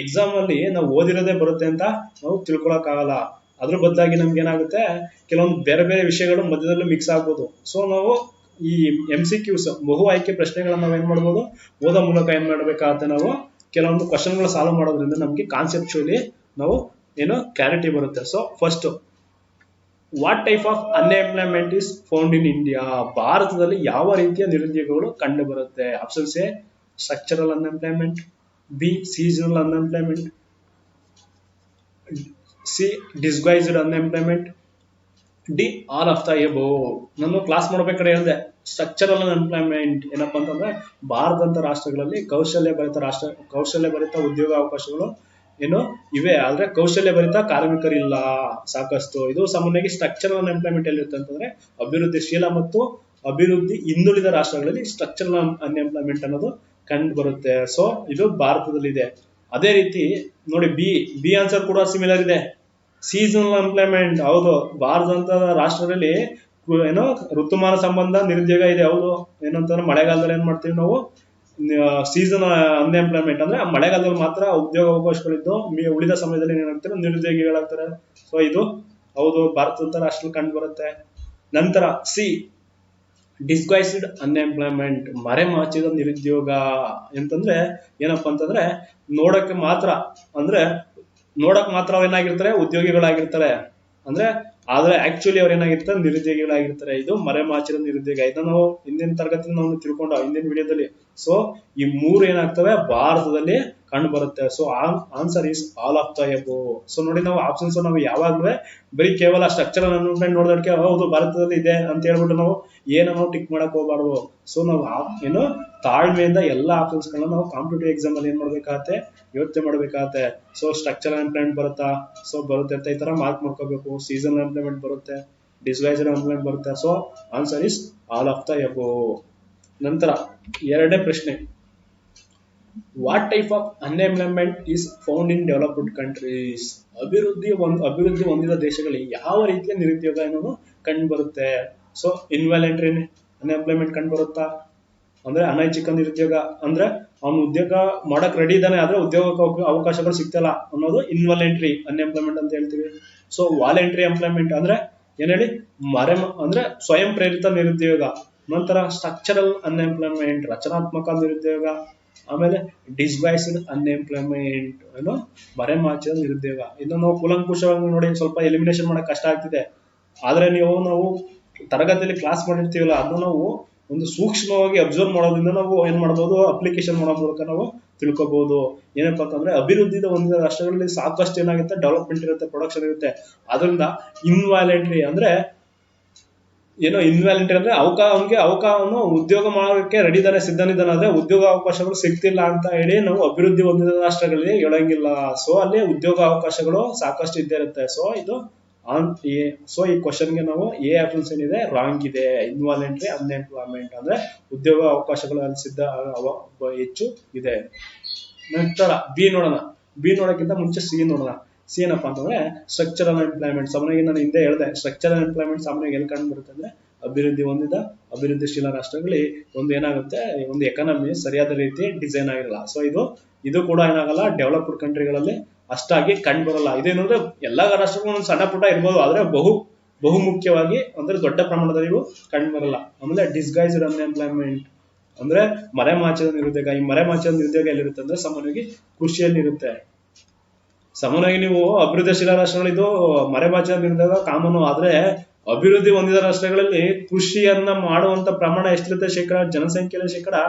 ಎಕ್ಸಾಮ್ ಅಲ್ಲಿ ನಾವು ಓದಿರೋದೇ ಬರುತ್ತೆ ಅಂತ ನಾವು ತಿಳ್ಕೊಳಕ್ಕಾಗಲ್ಲ. ಅದ್ರ ಬದಲಾಗಿ ನಮ್ಗೆ ಏನಾಗುತ್ತೆ, ಕೆಲವೊಂದು ಬೇರೆ ಬೇರೆ ವಿಷಯಗಳು ಮಧ್ಯದಲ್ಲೂ ಮಿಕ್ಸ್ ಆಗ್ಬೋದು. ಸೊ ನಾವು ಈ MCQs ಬಹು ಆಯ್ಕೆ ಪ್ರಶ್ನೆಗಳನ್ನ ನಾವು ಏನ್ ಮಾಡ್ಬೋದು, ಓದೋ ಮೂಲಕ ಏನ್ ಮಾಡ್ಬೇಕಾಗತ್ತೆ, ನಾವು ಕೆಲವೊಂದು ಕ್ವಶನ್ಗಳು ಸಾಲ್ವ್ ಮಾಡೋದ್ರಿಂದ ನಮ್ಗೆ ಕಾನ್ಸೆಪ್ಚುಲಿ ನಾವು ಕ್ಲಾರಿಟಿ ಬರುತ್ತೆ. So first, what type of unemployment is found in India? ಭಾರತದಲ್ಲಿ ಯಾವ ರೀತಿಯ ನಿರುದ್ಯೋಗಗಳು ಕಂಡು ಬರುತ್ತೆ? Options A structural unemployment, B seasonal unemployment, C disguised unemployment, D all of the above. ನಾನು ಕ್ಲಾಸ್ ಮಾಡ್ಬೇಕಾದ್ರೆ ಹೇಳಿದೆ, ಸ್ಟ್ರಕ್ಚರಲ್ ಅನ್ಎಂಪ್ಲಾಯ್ಮೆಂಟ್ ಏನಪ್ಪಾ ಅಂತಂದ್ರೆ ಭಾರತದಂತ ರಾಷ್ಟ್ರಗಳಲ್ಲಿ ಕೌಶಲ್ಯ ಭರಿತ ಉದ್ಯೋಗ ಅವಕಾಶಗಳು ಇವೆ, ಆದ್ರೆ ಕೌಶಲ್ಯ ಭರಿತ ಕಾರ್ಮಿಕರಿಲ್ಲ ಸಾಕಷ್ಟು. ಇದು ಸಾಮಾನ್ಯವಾಗಿ ಸ್ಟ್ರಕ್ಚರಲ್ ಅನ್ಎಂಪ್ಲಾಯ್ಮೆಂಟ್ ಎಲ್ಲಿರುತ್ತೆ ಅಂತಂದ್ರೆ ಅಭಿವೃದ್ಧಿಶೀಲ ಮತ್ತು ಅಭಿವೃದ್ಧಿ ಹಿಂದುಳಿದ ರಾಷ್ಟ್ರಗಳಲ್ಲಿ ಸ್ಟ್ರಕ್ಚರಲ್ ಅನ್ಎಂಪ್ಲಾಯ್ಮೆಂಟ್ ಅನ್ನೋದು ಕಂಡು ಬರುತ್ತೆ. ಸೊ ಇದು ಭಾರತದಲ್ಲಿ ಇದೆ. ಅದೇ ರೀತಿ ನೋಡಿ, ಬಿ ಆನ್ಸರ್ ಕೂಡ ಸಿಮಿಲರ್ ಇದೆ. ಸೀಸನಲ್ ಎಂಪ್ಲಾಯ್ಮೆಂಟ್, ಹೌದು, ಭಾರತದಂತ ರಾಷ್ಟ್ರದಲ್ಲಿ ಋತುಮಾನ ಸಂಬಂಧ ನಿರುದ್ಯೋಗ ಇದೆ. ಹೌದು, ಏನಂತಂದ್ರೆ ಮಳೆಗಾಲದಲ್ಲಿ ಏನ್ ಮಾಡ್ತೀವಿ ನಾವು, ಸೀಸನ್ ಅನ್ಎಂಪ್ಲಾಯ್ಮೆಂಟ್ ಅಂದ್ರೆ ಮಳೆಗಾಲದಲ್ಲಿ ಮಾತ್ರ ಉದ್ಯೋಗ ಅವಕಾಶಗಳಿದ್ದು ಉಳಿದ ಸಮಯದಲ್ಲಿ ಏನಾಗ್ತಾರೆ, ನಿರುದ್ಯೋಗಿಗಳಾಗ್ತಾರೆ. ಸೊ ಇದು ಹೌದು, ಭಾರತದಂತ ರಾಷ್ಟ್ರದಲ್ಲಿ ಕಂಡು ಬರುತ್ತೆ. ನಂತರ ಸಿ ಡಿಸ್ಗೈಸ್ಡ್ ಅನ್ಎಂಪ್ಲಾಯ್ಮೆಂಟ್, ಮರೆಮಾಚಿದ ನಿರುದ್ಯೋಗ ಅಂತಂದ್ರೆ ಏನಪ್ಪಾ ಅಂತಂದ್ರೆ ನೋಡಕ್ ಮಾತ್ರ ಏನಾಗಿರ್ತಾರೆ, ಉದ್ಯೋಗಿಗಳಾಗಿರ್ತಾರೆ. ಆದ್ರೆ ಆಕ್ಚುಲಿ ಅವ್ರು ಏನಾಗಿರ್ತಾರೆ, ನಿರುದ್ಯೋಗಿಗಳಾಗಿರ್ತಾರೆ. ಇದು ಮರೆಮಾಚಿದ ನಿರುದ್ಯೋಗ. ಇದನ್ನ ನಾವು ಹಿಂದಿನ ತರಗತಿ ನಾವು ತಿಳ್ಕೊಂಡು ಹಿಂದಿನ ವಿಡಿಯೋದಲ್ಲಿ. ಸೊ ಈ ಮೂರು ಏನಾಗ್ತವೆ, ಭಾರತದಲ್ಲಿ ಕಂಡು ಬರುತ್ತೆ. So answer is all of the above. So ನೋಡಿ, ನಾವು ಆಪ್ಷನ್ಸ್ ನಾವು ಯಾವಾಗ್ಲೂ ಬರೀ ಕೇವಲ ಸ್ಟ್ರಕ್ಚರಲ್ ಅನ್ಎಂಪ್ಲಾಯ್ಮೆಂಟ್ ನೋಡೋದಕ್ಕೆ ಹೌದು ಭಾರತದಲ್ಲಿ ಇದೆ ಅಂತ ಹೇಳ್ಬಿಟ್ಟು ನಾವು ಏನೋ ಟಿಕ್ ಮಾಡಕ್ ಹೋಗ್ಬಾರ್ದು. ಸೊ ನಾವು ತಾಳ್ಮೆಯಿಂದ ಎಲ್ಲಾ ಆಪ್ಷನ್ಸ್ ಗಳನ್ನ ನಾವು ಕಾಂಪಿಟೇಟಿವ್ ಎಕ್ಸಾಮ್ ಅಲ್ಲಿ ಏನ್ ಮಾಡ್ಬೇಕಾಗತ್ತೆ, ಯೋಚನೆ ಮಾಡ್ಬೇಕಾಗತ್ತೆ. ಸೊ ಸ್ಟ್ರಕ್ಚರಲ್ ಎಂಪ್ಲಾಯ್ಮೆಂಟ್ ಬರುತ್ತಾ, ಸೊ ಬರುತ್ತೆ ಅಂತ ಈ ತರ ಮಾರ್ಕ್ ಮಾಡ್ಕೋಬೇಕು. ಸೀಸನಲ್ ಎಂಪ್ಲಾಯ್ಮೆಂಟ್ ಬರುತ್ತೆ, ಡಿಸ್ಗೈಸ್ಡ್ ಎಂಪ್ಲಾಯ್ಮೆಂಟ್ ಬರುತ್ತೆ. So answer is all of the above. ನಂತರ ಎರಡನೇ ಪ್ರಶ್ನೆ, what type of unemployment is found in developed countries? ಅಭಿವೃದ್ಧಿ ಹೊಂದಿದ ದೇಶಗಳಲ್ಲಿ ಯಾವ ರೀತಿಯ ನಿರುದ್ಯೋಗ ಅನ್ನೋದು ಕಂಡು ಬರುತ್ತೆ? ಸೊ ಇನ್ವಾಲಂಟರಿ ಅನ್ಎಂಪ್ಲಾಯ್ಮೆಂಟ್ ಕಂಡು ಬರುತ್ತಾ, ಅಂದ್ರೆ ಅನೈಚ್ಛಿಕ ನಿರುದ್ಯೋಗ ಅಂದ್ರೆ ಅವ್ನು ಉದ್ಯೋಗ ಮಾಡಕ್ ರೆಡಿ ಇದ್ದಾನೆ ಆದ್ರೆ ಉದ್ಯೋಗಕ್ಕೆ ಅವಕಾಶಗಳು ಸಿಗ್ತಲ್ಲ ಅನ್ನೋದು ಇನ್ವಾಲೆಂಟ್ರಿ ಅನ್ಎಂಪ್ಲಾಯ್ಮೆಂಟ್ ಅಂತ ಹೇಳ್ತೀವಿ. ಸೊ ವಾಲೆಂಟ್ರಿ ಎಂಪ್ಲಾಯ್ಮೆಂಟ್ ಅಂದ್ರೆ ಏನ್ ಹೇಳಿ ಅಂದ್ರೆ ಸ್ವಯಂ ಪ್ರೇರಿತ ನಿರುದ್ಯೋಗ. ನಂತರ ಸ್ಟ್ರಕ್ಚರಲ್ ಅನ್ಎಂಪ್ಲಾಯ್ಮೆಂಟ್ ರಚನಾತ್ಮಕ ನಿರುದ್ಯೋಗ. ಆಮೇಲೆ ಡಿಸ್ಗೈಸ್ಡ್ ಅನ್ಎಂಪ್ಲಾಯ್ಮೆಂಟ್ ಏನೋ ಮರೆಮಾಚಿದ ನಿರುದ್ಯೋಗ. ಇನ್ನು ನಾವು ಕೂಲಂಕುಷವಾಗಿ ನೋಡಿ ಸ್ವಲ್ಪ ಎಲಿಮಿನೇಷನ್ ಮಾಡಕ್ ಕಷ್ಟ ಆಗ್ತಿದೆ, ಆದ್ರೆ ನಾವು ತರಗತಿಯಲ್ಲಿ ಕ್ಲಾಸ್ ಮಾಡಿರ್ತೀವಲ್ಲ ಅದನ್ನ ನಾವು ಒಂದು ಸೂಕ್ಷ್ಮವಾಗಿ ಅಬ್ಸರ್ವ್ ಮಾಡೋದ್ರಿಂದ ನಾವು ಏನ್ ಮಾಡ್ಬೋದು, ಅಪ್ಲಿಕೇಶನ್ ಮಾಡೋ ಮೂಲಕ ನಾವು ತಿಳ್ಕೊಬಹುದು. ಏನಪ್ಪಾ ಅಂತಂದ್ರೆ ಅಭಿವೃದ್ಧಿ ಹೊಂದಿದ ರಾಷ್ಟ್ರಗಳಲ್ಲಿ ಸಾಕಷ್ಟು ಏನಾಗುತ್ತೆ, ಡೆವಲಪ್ಮೆಂಟ್ ಇರುತ್ತೆ, ಪ್ರೊಡಕ್ಷನ್ ಇರುತ್ತೆ. ಅದರಿಂದ ಇನ್ವಾಲೆಂಟ್ರಿ ಅಂದ್ರೆ ಅಂದ್ರೆ ಅವನು ಉದ್ಯೋಗ ಮಾಡೋಕೆ ರೆಡಿ ಇದ್ದಾನೆ, ಸಿದ್ಧನಿದ್ದಾನೆ, ಆದ್ರೆ ಉದ್ಯೋಗ ಅವಕಾಶಗಳು ಸಿಗ್ತಿಲ್ಲ ಅಂತ ಹೇಳಿ ನಾವು ಅಭಿವೃದ್ಧಿ ಹೊಂದಿದ ರಾಷ್ಟ್ರಗಳಲ್ಲಿ ಹೇಳಂಗಿಲ್ಲ. ಸೊ ಅಲ್ಲಿ ಉದ್ಯೋಗ ಅವಕಾಶಗಳು ಸಾಕಷ್ಟು ಇದ್ದೇ ಇರುತ್ತೆ. ಸೊ ಈ ಕ್ವಶನ್ಗೆ ನಾವು ಎ ಆಪ್ಷನ್ಸ್ ಏನಿದೆ ರಾಂಗ್ ಇದೆ. ಇನ್ವಾಲೆಂಟ್ರಿ ಅನ್ಎಂಪ್ಲಾಯ್ಮೆಂಟ್ ಅಂದ್ರೆ ಉದ್ಯೋಗ ಅವಕಾಶಗಳು ಹೆಚ್ಚು ಇದೆ. ನಂತರ ಬಿ ನೋಡೋಕ್ಕಿಂತ ಮುಂಚೆ ಸಿ ನೋಡೋಣ. ಸಿ ಏನಪ್ಪಾ ಅಂತಂದ್ರೆ ಸ್ಟ್ರಕ್ಚರಲ್ ಎಂಪ್ಲಾಯ್ಮೆಂಟ್. ಸಾಮಾನ್ಯವಾಗಿ ನಾನು ಹಿಂದೆ ಹೇಳಿದೆ, ಸ್ಟ್ರಕ್ಚರಲ್ ಎಂಪ್ಲಾಯ್ಮೆಂಟ್ ಸಾಮಾನ್ಯವಾಗಿ ಎಲ್ಲಿ ಕಂಡು ಬರುತ್ತೆ ಅಂದ್ರೆ ಅಭಿವೃದ್ಧಿಶೀಲ ರಾಷ್ಟ್ರಗಳಲ್ಲಿ ಏನಾಗುತ್ತೆ, ಒಂದು ಎಕಾನಮಿ ಸರಿಯಾದ ರೀತಿ ಡಿಸೈನ್ ಆಗಿರಲ್ಲ. ಸೊ ಇದು ಕೂಡ ಏನಾಗಲ್ಲ, ಡೆವಲಪ್ಡ್ ಕಂಟ್ರಿಗಳಲ್ಲಿ ಅಷ್ಟಾಗಿ ಕಂಡು ಬರಲ್ಲ. ಇದೇನಂದ್ರೆ ಎಲ್ಲಾ ರಾಷ್ಟ್ರಗಳು ಒಂದು ಸಣ್ಣ ಪುಟ್ಟ ಇರ್ಬೋದು, ಆದ್ರೆ ಬಹುಮುಖ್ಯವಾಗಿ ಅಂದ್ರೆ ದೊಡ್ಡ ಪ್ರಮಾಣದಲ್ಲಿ ಇವು ಕಂಡು ಬರಲ್ಲ. ಆಮೇಲೆ ಡಿಸ್ಗೈಸ್ಡ್ ಅನ್ಎಂಪ್ಲಾಯ್ಮೆಂಟ್ ಅಂದ್ರೆ ಮರೆಮಾಚಿದ ನಿರುದ್ಯೋಗ. ಈ ಮರೆಮಾಚಿದ ನಿರುದ್ಯೋಗ ಎಲ್ಲಿರುತ್ತೆ ಅಂದ್ರೆ ಸಾಮಾನ್ಯವಾಗಿ ಕೃಷಿಯಲ್ಲಿ ಇರುತ್ತೆ. ಸಾಮಾನ್ಯವಾಗಿ ನೀವು ಅಭಿವೃದ್ಧಿಶೀಲ ರಾಷ್ಟ್ರಗಳು ಇದು ಮರೆಮಾಚಿದ ನಿರುದ್ಯೋಗ ಕಾಮನು, ಆದ್ರೆ ಅಭಿವೃದ್ಧಿ ಹೊಂದಿದ ರಾಷ್ಟ್ರಗಳಲ್ಲಿ ಕೃಷಿಯನ್ನ ಮಾಡುವಂತ ಪ್ರಮಾಣ ಎಷ್ಟಿರುತ್ತೆ, ಜನಸಂಖ್ಯೆಯ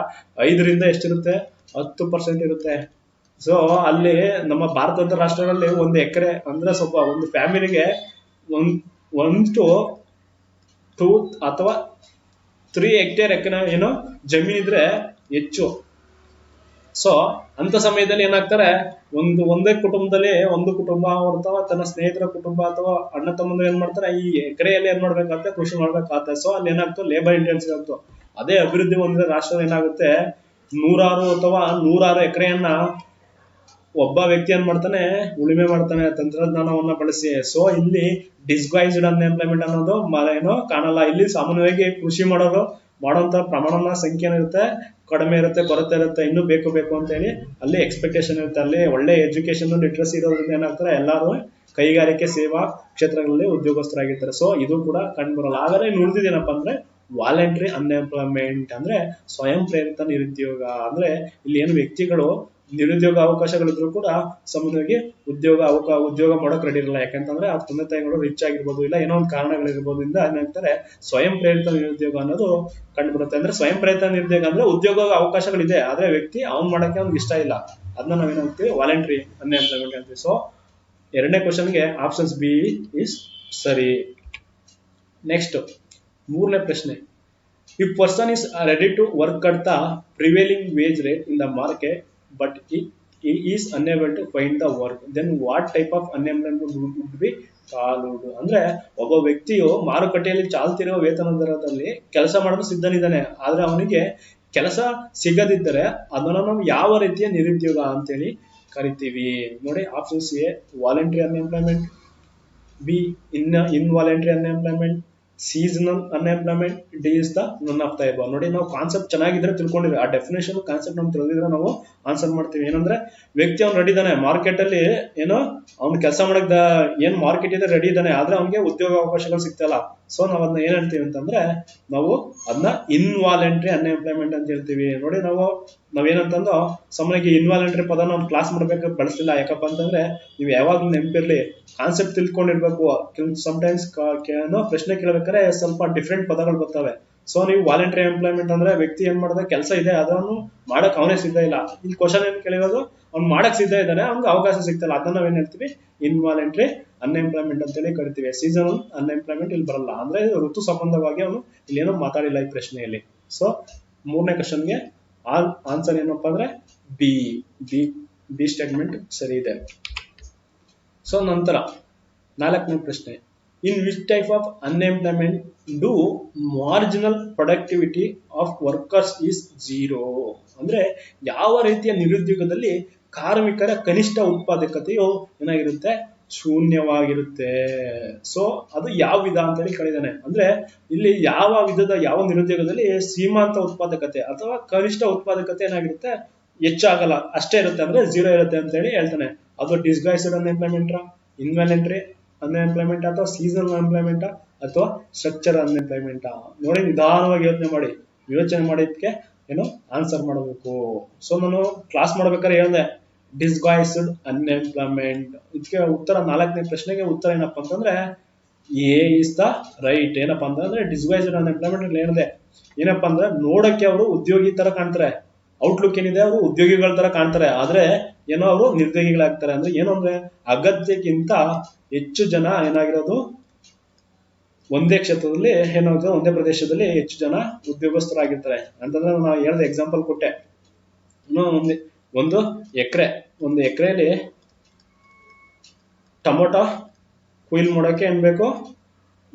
5% ಎಷ್ಟಿರುತ್ತೆ, 10% ಇರುತ್ತೆ. ಸೊ ಅಲ್ಲಿ ನಮ್ಮ ಭಾರತದ ರಾಷ್ಟ್ರಗಳಲ್ಲಿ 1 ಎಕರೆ ಅಂದ್ರೆ ಸ್ವಲ್ಪ ಒಂದು ಫ್ಯಾಮಿಲಿಗೆ 1 to 2 ಅಥವಾ 3 ಹೆಕ್ಟೇರ್ ಜಮೀನಿದ್ರೆ ಹೆಚ್ಚು. ಸೊ ಅಂತ ಸಮಯದಲ್ಲಿ ಏನಾಗ್ತಾರೆ, ಒಂದೇ ಕುಟುಂಬದಲ್ಲಿ ಒಂದು ಕುಟುಂಬ ಅಥವಾ ತನ್ನ ಸ್ನೇಹಿತರ ಕುಟುಂಬ ಅಥವಾ ಅಣ್ಣ ತಮ್ಮಂದ್ರು ಏನ್ ಮಾಡ್ತಾರೆ, ಈ ಎಕರೆಯಲ್ಲಿ ಏನ್ ಮಾಡ್ಬೇಕಾಗುತ್ತೆ, ಕೃಷಿ ಮಾಡ್ಬೇಕಾಗತ್ತೆ. ಸೊ ಅಲ್ಲಿ ಏನಾಗ್ತದೆ, ಲೇಬರ್ ಇಂಟೆನ್ಸಿವ್ ಆಗ್ತು. ಅದೇ ಅಭಿವೃದ್ಧಿ ಹೊಂದಿದ ರಾಷ್ಟ್ರ ಏನಾಗುತ್ತೆ, 100 ಎಕರೆಯನ್ನ ಒಬ್ಬ ವ್ಯಕ್ತಿ ಏನ್ ಮಾಡ್ತಾನೆ, ಉಳುಮೆ ಮಾಡ್ತಾನೆ ತಂತ್ರಜ್ಞಾನವನ್ನ ಬಳಸಿ. ಸೊ ಇಲ್ಲಿ ಡಿಸ್ಗೈಸ್ಡ್ ಅನ್ಎಂಪ್ಲಾಯ್ಮೆಂಟ್ ಅನ್ನೋದು ಕಾಣಲ್ಲ. ಇಲ್ಲಿ ಸಾಮಾನ್ಯವಾಗಿ ಕೃಷಿ ಮಾಡೋಂತ ಪ್ರಮಾಣನ ಸಂಖ್ಯೆ ಏನಿರುತ್ತೆ, ಕಡಿಮೆ ಇರುತ್ತೆ, ಕೊರತೆ ಇರುತ್ತೆ, ಇನ್ನೂ ಬೇಕು ಅಂತ ಹೇಳಿ ಅಲ್ಲಿ ಎಕ್ಸ್ಪೆಕ್ಟೇಷನ್ ಇರುತ್ತೆ. ಅಲ್ಲಿ ಒಳ್ಳೆ ಎಜುಕೇಶನ್ ಲಿಟ್ರಸಿ ಇರೋದ್ರಿಂದ ಏನಾಗ್ತಾರೆ, ಎಲ್ಲರೂ ಕೈಗಾರಿಕೆ ಸೇವಾ ಕ್ಷೇತ್ರಗಳಲ್ಲಿ ಉದ್ಯೋಗಸ್ಥರಾಗಿರ್ತಾರೆ. ಸೊ ಇದು ಕೂಡ ಕಂಡು ಬರಲ್ಲ. ಆದರೆ ಉಳಿದಿದ್ದೇನಪ್ಪ ಅಂದ್ರೆ ವಾಲಂಟ್ರಿ ಅನ್ಎಂಪ್ಲಾಯ್ಮೆಂಟ್ ಅಂದ್ರೆ ಸ್ವಯಂ ಪ್ರೇರಿತ ನಿರುದ್ಯೋಗ. ಅಂದ್ರೆ ಇಲ್ಲಿ ಏನು ವ್ಯಕ್ತಿಗಳು ನಿರುದ್ಯೋಗ ಅವಕಾಶಗಳಿದ್ರು ಕೂಡ ಸಾಮಾನ್ಯವಾಗಿ ಉದ್ಯೋಗ ಮಾಡೋಕೆ ರೆಡಿ ಇರಲ್ಲ. ಯಾಕಂತಂದ್ರೆ ಆ ತಂದೆ ತಾಯಿಗಳು ರಿಚ್ ಆಗಿರ್ಬೋದು, ಇಲ್ಲ ಏನೋ ಒಂದು ಕಾರಣಗಳಿರ್ಬೋದು, ಏನಾಗ್ತಾರೆ ಸ್ವಯಂ ಪ್ರೇರಿತ ನಿರುದ್ಯೋಗ ಅನ್ನೋದು ಕಂಡು ಬರುತ್ತೆ. ಅಂದ್ರೆ ಸ್ವಯಂ ಪ್ರೇರಿತ ನಿರುದ್ಯೋಗ ಅಂದ್ರೆ ಉದ್ಯೋಗ ಅವಕಾಶಗಳಿದೆ, ಆದ್ರೆ ವ್ಯಕ್ತಿ ಮಾಡಕ್ಕೆ ಅವ್ನಿಗೆ ಇಷ್ಟ ಇಲ್ಲ, ಅದನ್ನ ನಾವೇನಂತೀವಿ ವಾಲಂಟ್ರಿ ಅನ್ಎಂಪ್ಲಾಯ್ಮೆಂಟ್ ಅಂತೀವಿ. ಸೊ 2ನೇ ಕ್ವಶನ್ಗೆ ಆಪ್ಷನ್ಸ್ ಬಿ ಇಸ್ ಸರಿ. ನೆಕ್ಸ್ಟ್ 3ನೇ ಪ್ರಶ್ನೆ, if person is ready to work at the prevailing wage rate in the market but he is unable to find the work, then what type of unemployment would be called? ಅಂದ್ರೆ ಒಬ್ಬ ವ್ಯಕ್ತಿಯು ಮಾರುಕಟ್ಟೆಯಲ್ಲಿ ಚಾಲ್ತಿರುವ ವೇತನ ದರದಲ್ಲಿ ಕೆಲಸ ಮಾಡಲು ಸಿದ್ಧನಿದ್ದಾನೆ, ಆದ್ರೆ ಅವನಿಗೆ ಕೆಲಸ ಸಿಗದಿದ್ದರೆ ಅದನ್ನ ನಾವು ಯಾವ ರೀತಿಯ ನಿರುದ್ಯೋಗ ಅಂತೇಳಿ ಕರಿತೀವಿ ನೋಡಿ. Options A voluntary unemployment, B involuntary unemployment, seasonal unemployment, D is the none of the above. ನೋಡಿ, ನಾವು ಕಾನ್ಸೆಪ್ಟ್ ಚೆನ್ನಾಗಿದ್ರೆ ತಿಳ್ಕೊಂಡಿದ್ರೆ, ಆ ಡೆಫಿನೇಷನ್ ಕಾನ್ಸೆಪ್ಟ್ ನಮ್ಗೆ ತಿಳಿದಿದ್ರೆ ನಾವು ಆನ್ಸರ್ ಮಾಡ್ತೀವಿ. ಏನಂದ್ರೆ ವ್ಯಕ್ತಿ ಅವ್ನು ರೆಡಿ ಇದ್ದಾನೆ, ಮಾರ್ಕೆಟ್ ಅಲ್ಲಿ ಅವ್ನು ಕೆಲಸ ಮಾಡಕ್ ಏನ್ ಮಾರ್ಕೆಟ್ ಇದೆ ರೆಡಿ ಇದ್ದಾನೆ, ಆದ್ರೆ ಅವ್ನಿಗೆ ಉದ್ಯೋಗ ಅವಕಾಶಗಳು ಸಿಗ್ತಲ್ಲ. ಸೊ ನಾವ್ ಅದನ್ನ ಏನ್ ಹೇಳ್ತೀವಿ ಅಂತಂದ್ರೆ ನಾವು ಅದನ್ನ ಇನ್ವಾಲಂಟ್ರಿ ಅನ್ಎಂಪ್ಲಾಯ್ಮೆಂಟ್ ಅಂತ ಹೇಳ್ತೀವಿ. ನೋಡಿ, ನಾವೇನಂತಂದು ಸಾಮಾನ್ಯವಾಗಿ ಇನ್ವಾಲಂಟ್ರಿ ಪದ ನಾವು ಕ್ಲಾಸ್ ಮಾಡ್ಬೇಕು ಬಳಸಲಿಲ್ಲ. ಯಾಕಪ್ಪ ಅಂತಂದ್ರೆ ನೀವು ಯಾವಾಗ್ಲೂ ನೆನಪಿರ್ಲಿ, ಕಾನ್ಸೆಪ್ಟ್ ತಿಳ್ಕೊಂಡಿರ್ಬೇಕು. ಸಮ್ಟೈಮ್ಸ್ ಪ್ರಶ್ನೆ ಕೇಳಬೇಕಾದ್ರೆ ಸ್ವಲ್ಪ ಡಿಫ್ರೆಂಟ್ ಪದಗಳು ಬರ್ತವೆ. ಸೊ ನೀವು ವಾಲಂಟ್ರಿ ಎಂಪ್ಲಾಯ್ಮೆಂಟ್ ಅಂದ್ರೆ ವ್ಯಕ್ತಿ ಏನ್ ಮಾಡಿದ ಕೆಲಸ ಇದೆ, ಅದನ್ನು ಮಾಡಕ್ ಅವನೇ ಸಿದ್ಧ ಇಲ್ಲ. ಇಲ್ಲಿ ಕ್ವಶನ್ ಏನ್ ಕೇಳಿರೋದು, ಅವ್ನು ಮಾಡಕ್ ಸಿದ್ಧ ಇದ್ದಾನೆ, ಅವ್ನಿಗೆ ಅವಕಾಶ ಸಿಗ್ತಲ್ಲ, ಅದನ್ನ ನಾವೇನ್ ಹೇಳ್ತೀವಿ ಇನ್ವಾಲಂಟ್ರಿ ಅನ್ಎಂಪ್ಲಾಯ್ಮೆಂಟ್ ಅಂತೇಳಿ ಕರಿತೀವಿ. ಸೀಸನಲ್ ಅನ್ಎಂಪ್ಲಾಯ್ಮೆಂಟ್ ಇಲ್ಲಿ ಬರಲ್ಲ, ಅಂದ್ರೆ ಋತು ಸಂಬಂಧವಾಗಿ ಅವನು ಇಲ್ಲೇನೋ ಮಾತಾಡಿಲ್ಲ ಈ ಪ್ರಶ್ನೆಯಲ್ಲಿ. ಸೊ 3ನೇ ಕ್ವಶನ್ಗೆ ಆನ್ಸರ್ ಏನಪ್ಪಾ ಅಂದ್ರೆ ಬಿ ಸ್ಟೇಟ್ಮೆಂಟ್ ಸರಿ ಇದೆ. ಸೊ ನಂತರ 4ನೇ ಪ್ರಶ್ನೆ, in which type of unemployment do marginal productivity of workers is 0? ಅಂದ್ರೆ ಯಾವ ರೀತಿಯ ನಿರುದ್ಯೋಗದಲ್ಲಿ ಕಾರ್ಮಿಕರ ಕನಿಷ್ಠ ಉತ್ಪಾದಕತೆಯು ಏನಾಗಿರುತ್ತೆ, ಶೂನ್ಯವಾಗಿರುತ್ತೆ. ಸೊ ಅದು ಯಾವ ವಿಧ ಅಂತ ಹೇಳಿ ಕೇಳಿದಾನೆ. ಅಂದ್ರೆ ಇಲ್ಲಿ ಯಾವ ವಿಧದ ಯಾವ ನಿರುದ್ಯೋಗದಲ್ಲಿ ಸೀಮಾಂತ ಉತ್ಪಾದಕತೆ ಅಥವಾ ಕನಿಷ್ಠ ಉತ್ಪಾದಕತೆ ಏನಾಗಿರುತ್ತೆ, ಹೆಚ್ಚಾಗಲ್ಲ, ಅಷ್ಟೇ ಇರುತ್ತೆ, ಅಂದ್ರೆ 0 ಇರುತ್ತೆ ಅಂತ ಹೇಳಿ ಹೇಳ್ತಾನೆ. ಅದು ಡಿಸ್ಗೈಸ್ಡ್ ಅನ್ಎಂಪ್ಲಾಯ್ಮೆಂಟ್, ಇನ್ವಾಲಂಟ್ರಿ ಅನ್ಎಂಪ್ಲಾಯ್ಮೆಂಟ್, ಅಥವಾ ಸೀಸನಲ್ ಅನ್ಎಂಪ್ಲಾಯ್ಮೆಂಟ್, ಅಥವಾ ಸ್ಟ್ರಕ್ಚರ್ ಅನ್ಎಂಪ್ಲಾಯ್ಮೆಂಟ್. ನೋಡಿ, ನಿಧಾನವಾಗಿ ಯೋಚನೆ ಮಾಡಿದ್ಕೆ ಏನು ಆನ್ಸರ್ ಮಾಡಬೇಕು. ಸೊ ನಾನು ಕ್ಲಾಸ್ ಮಾಡ್ಬೇಕಾದ್ರೆ ಹೇಳ್ದೆ ಡಿಸ್ಗಾಯ್ಸ್ಡ್ ಅನ್ಎಂಪ್ಲಾಯ್ಮೆಂಟ್. ಇದಕ್ಕೆ ಉತ್ತರ 4ನೇ ಪ್ರಶ್ನೆಗೆ ಉತ್ತರ ಏನಪ್ಪಾ ಅಂತಂದ್ರೆ ಎ ಇಸ್ ದ ರೈಟ್. ಏನಪ್ಪಾ ಅಂತಂದ್ರೆ ಡಿಸ್ಗಾಯ್ಸ್ಡ್ ಅನ್ಎಂಪ್ಲಾಯ್ಮೆಂಟ್ ಹೇಳಿದೆ. ಏನಪ್ಪಾ ಅಂದ್ರೆ ನೋಡಕ್ಕೆ ಅವರು ಉದ್ಯೋಗಿ ತರ ಕಾಣ್ತಾರೆ, ಔಟ್ಲುಕ್ ಏನಿದೆ ಅವರು ಉದ್ಯೋಗಿಗಳ ತರ ಕಾಣ್ತಾರೆ, ಆದ್ರೆ ಏನೋ ಅವರು ನಿರ್ದ್ಯೋಗಿಗಳಾಗ್ತಾರೆ. ಅಂದ್ರೆ ಏನು ಅಂದ್ರೆ ಅಗತ್ಯಕ್ಕಿಂತ ಹೆಚ್ಚು ಜನ ಏನಾಗಿರೋದು ಒಂದೇ ಕ್ಷೇತ್ರದಲ್ಲಿ ಏನಾಗುತ್ತೆ, ಒಂದೇ ಪ್ರದೇಶದಲ್ಲಿ ಹೆಚ್ಚು ಜನ ಉದ್ಯೋಗಸ್ಥರಾಗಿರ್ತಾರೆ ಅಂತಂದ್ರೆ ನಾನು ಹೇಳ್ದೆ ಎಕ್ಸಾಂಪಲ್ ಕೊಟ್ಟೆ. ಒಂದು ಎಕರೆಯಲ್ಲಿ ಟೊಮೊಟೊ ಕುಯ್ಲ್ ಮಾಡೋಕೆ ಏನ್ ಬೇಕು,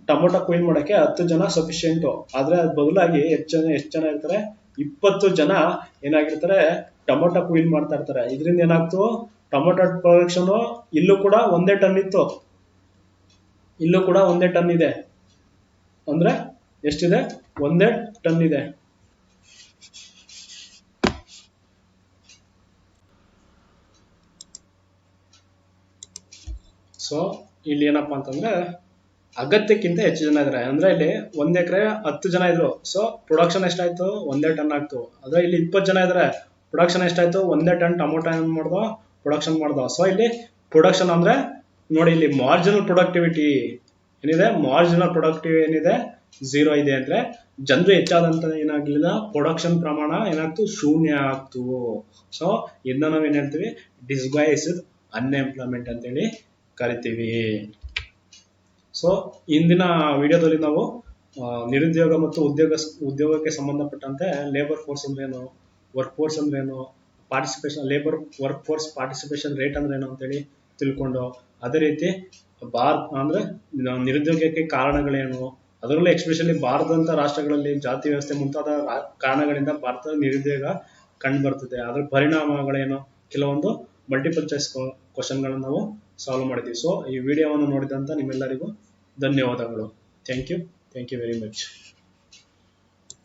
ಟೊಮೊಟೊ ಕುಯ್ಲ್ ಮಾಡೋಕೆ 10 ಜನ ಸಫಿಶಿಯೆಂಟ್. ಆದ್ರೆ ಅದ್ ಬದಲಾಗಿ ಎಷ್ಟು ಜನ ಇರ್ತಾರೆ, 20 ಜನ ಏನಾಗಿರ್ತಾರೆ ಟೊಮೊಟೊ ಕುಯ್ಲ್ ಮಾಡ್ತಾ ಇರ್ತಾರೆ. ಇದರಿಂದ ಏನಾಗ್ತು, ಟೊಮೊಟೊ ಪ್ರೊಡಕ್ಷನ್ ಇಲ್ಲೂ ಕೂಡ ಒಂದೇ ಟನ್ ಇತ್ತು, ಇಲ್ಲೂ ಕೂಡ ಒಂದೇ ಟನ್ ಇದೆ. ಅಂದ್ರೆ ಎಷ್ಟಿದೆ, ಒಂದೇ ಟನ್ ಇದೆ. ಸೊ ಇಲ್ಲಿ ಏನಪ್ಪಾ ಅಂತಂದ್ರೆ ಅಗತ್ಯಕ್ಕಿಂತ ಹೆಚ್ಚು ಜನ ಇದ್ದಾರೆ. ಅಂದ್ರೆ ಇಲ್ಲಿ 1 ಎಕರೆ 10 ಜನ ಇದ್ರು, ಸೊ ಪ್ರೊಡಕ್ಷನ್ ಎಷ್ಟಾಯ್ತು, ಒಂದೇ ಟನ್ ಆಗ್ತು. ಆದ್ರೆ ಇಲ್ಲಿ 20 ಜನ ಇದ್ದಾರೆ, ಪ್ರೊಡಕ್ಷನ್ ಎಷ್ಟಾಯ್ತು, ಒಂದೇ ಟನ್ ಟೊಮೊಟೊ ಏನ್ ಮಾಡ್ದೋ ಪ್ರೊಡಕ್ಷನ್ ಮಾಡ್ದೋ. ಸೊ ಇಲ್ಲಿ ಪ್ರೊಡಕ್ಷನ್ ಅಂದ್ರೆ ನೋಡಿ, ಇಲ್ಲಿ ಮಾರ್ಜಿನಲ್ ಪ್ರೊಡಕ್ಟಿವಿಟಿ ಏನಿದೆ, ಮಾರ್ಜಿನಲ್ ಪ್ರೊಡಕ್ಟಿವಿಟಿ ಏನಿದೆ 0 ಇದೆ. ಅಂದ್ರೆ ಜನರು ಹೆಚ್ಚಾದಂತ ಏನಾಗ್ಲಿಲ್ಲ, ಪ್ರೊಡಕ್ಷನ್ ಪ್ರಮಾಣ ಏನಾಗ್ತು, ಶೂನ್ಯ ಆಗ್ತು. ಸೊ ಇದನ್ನ ನಾವ್ ಏನ್ ಹೇಳ್ತೀವಿ, ಡಿಸ್ಗಾಯ್ಸ್ಡ್ ಅನ್ಎಂಪ್ಲಾಯ್ಮೆಂಟ್ ಅಂತ ಹೇಳಿ ಕರಿತೀವಿ. ಸೊ ಇಂದಿನ ವಿಡಿಯೋದಲ್ಲಿ ನಾವು ನಿರುದ್ಯೋಗ ಮತ್ತು ಉದ್ಯೋಗಕ್ಕೆ ಸಂಬಂಧಪಟ್ಟಂತೆ ಲೇಬರ್ ಫೋರ್ಸ್ ಅಂದ್ರೇನು, ವರ್ಕ್ ಫೋರ್ಸ್ ಅಂದ್ರೇನು, participation labour work force participation rate ಅಂದ್ರೇನು ಅಂತೇಳಿ ತಿಳ್ಕೊಂಡು, ಅದೇ ರೀತಿ ಅಂದ್ರೆ ನಿರುದ್ಯೋಗಕ್ಕೆ ಕಾರಣಗಳೇನು, ಅದರಲ್ಲೂ ಎಕ್ಸ್ಪೆಷಲಿ ಭಾರತದಂತ ರಾಷ್ಟ್ರಗಳಲ್ಲಿ ಜಾತಿ ವ್ಯವಸ್ಥೆ ಮುಂತಾದ ಕಾರಣಗಳಿಂದ ಭಾರತದ ನಿರುದ್ಯೋಗ ಕಂಡು ಬರ್ತದೆ. ಅದರ ಪರಿಣಾಮಗಳೇನು, ಕೆಲವೊಂದು ಮಲ್ಟಿಪಲ್ ಚಾಯ್ಸ್ ಕ್ವಶನ್ಗಳನ್ನು ನಾವು ಸಾಲ್ವ್ ಮಾಡಿದ್ದೀವಿ. ಸೊ ಈ ವಿಡಿಯೋವನ್ನು ನೋಡಿದಂತ ನಿಮ್ಮೆಲ್ಲರಿಗೂ ಧನ್ಯವಾದಗಳು. Thank you very much.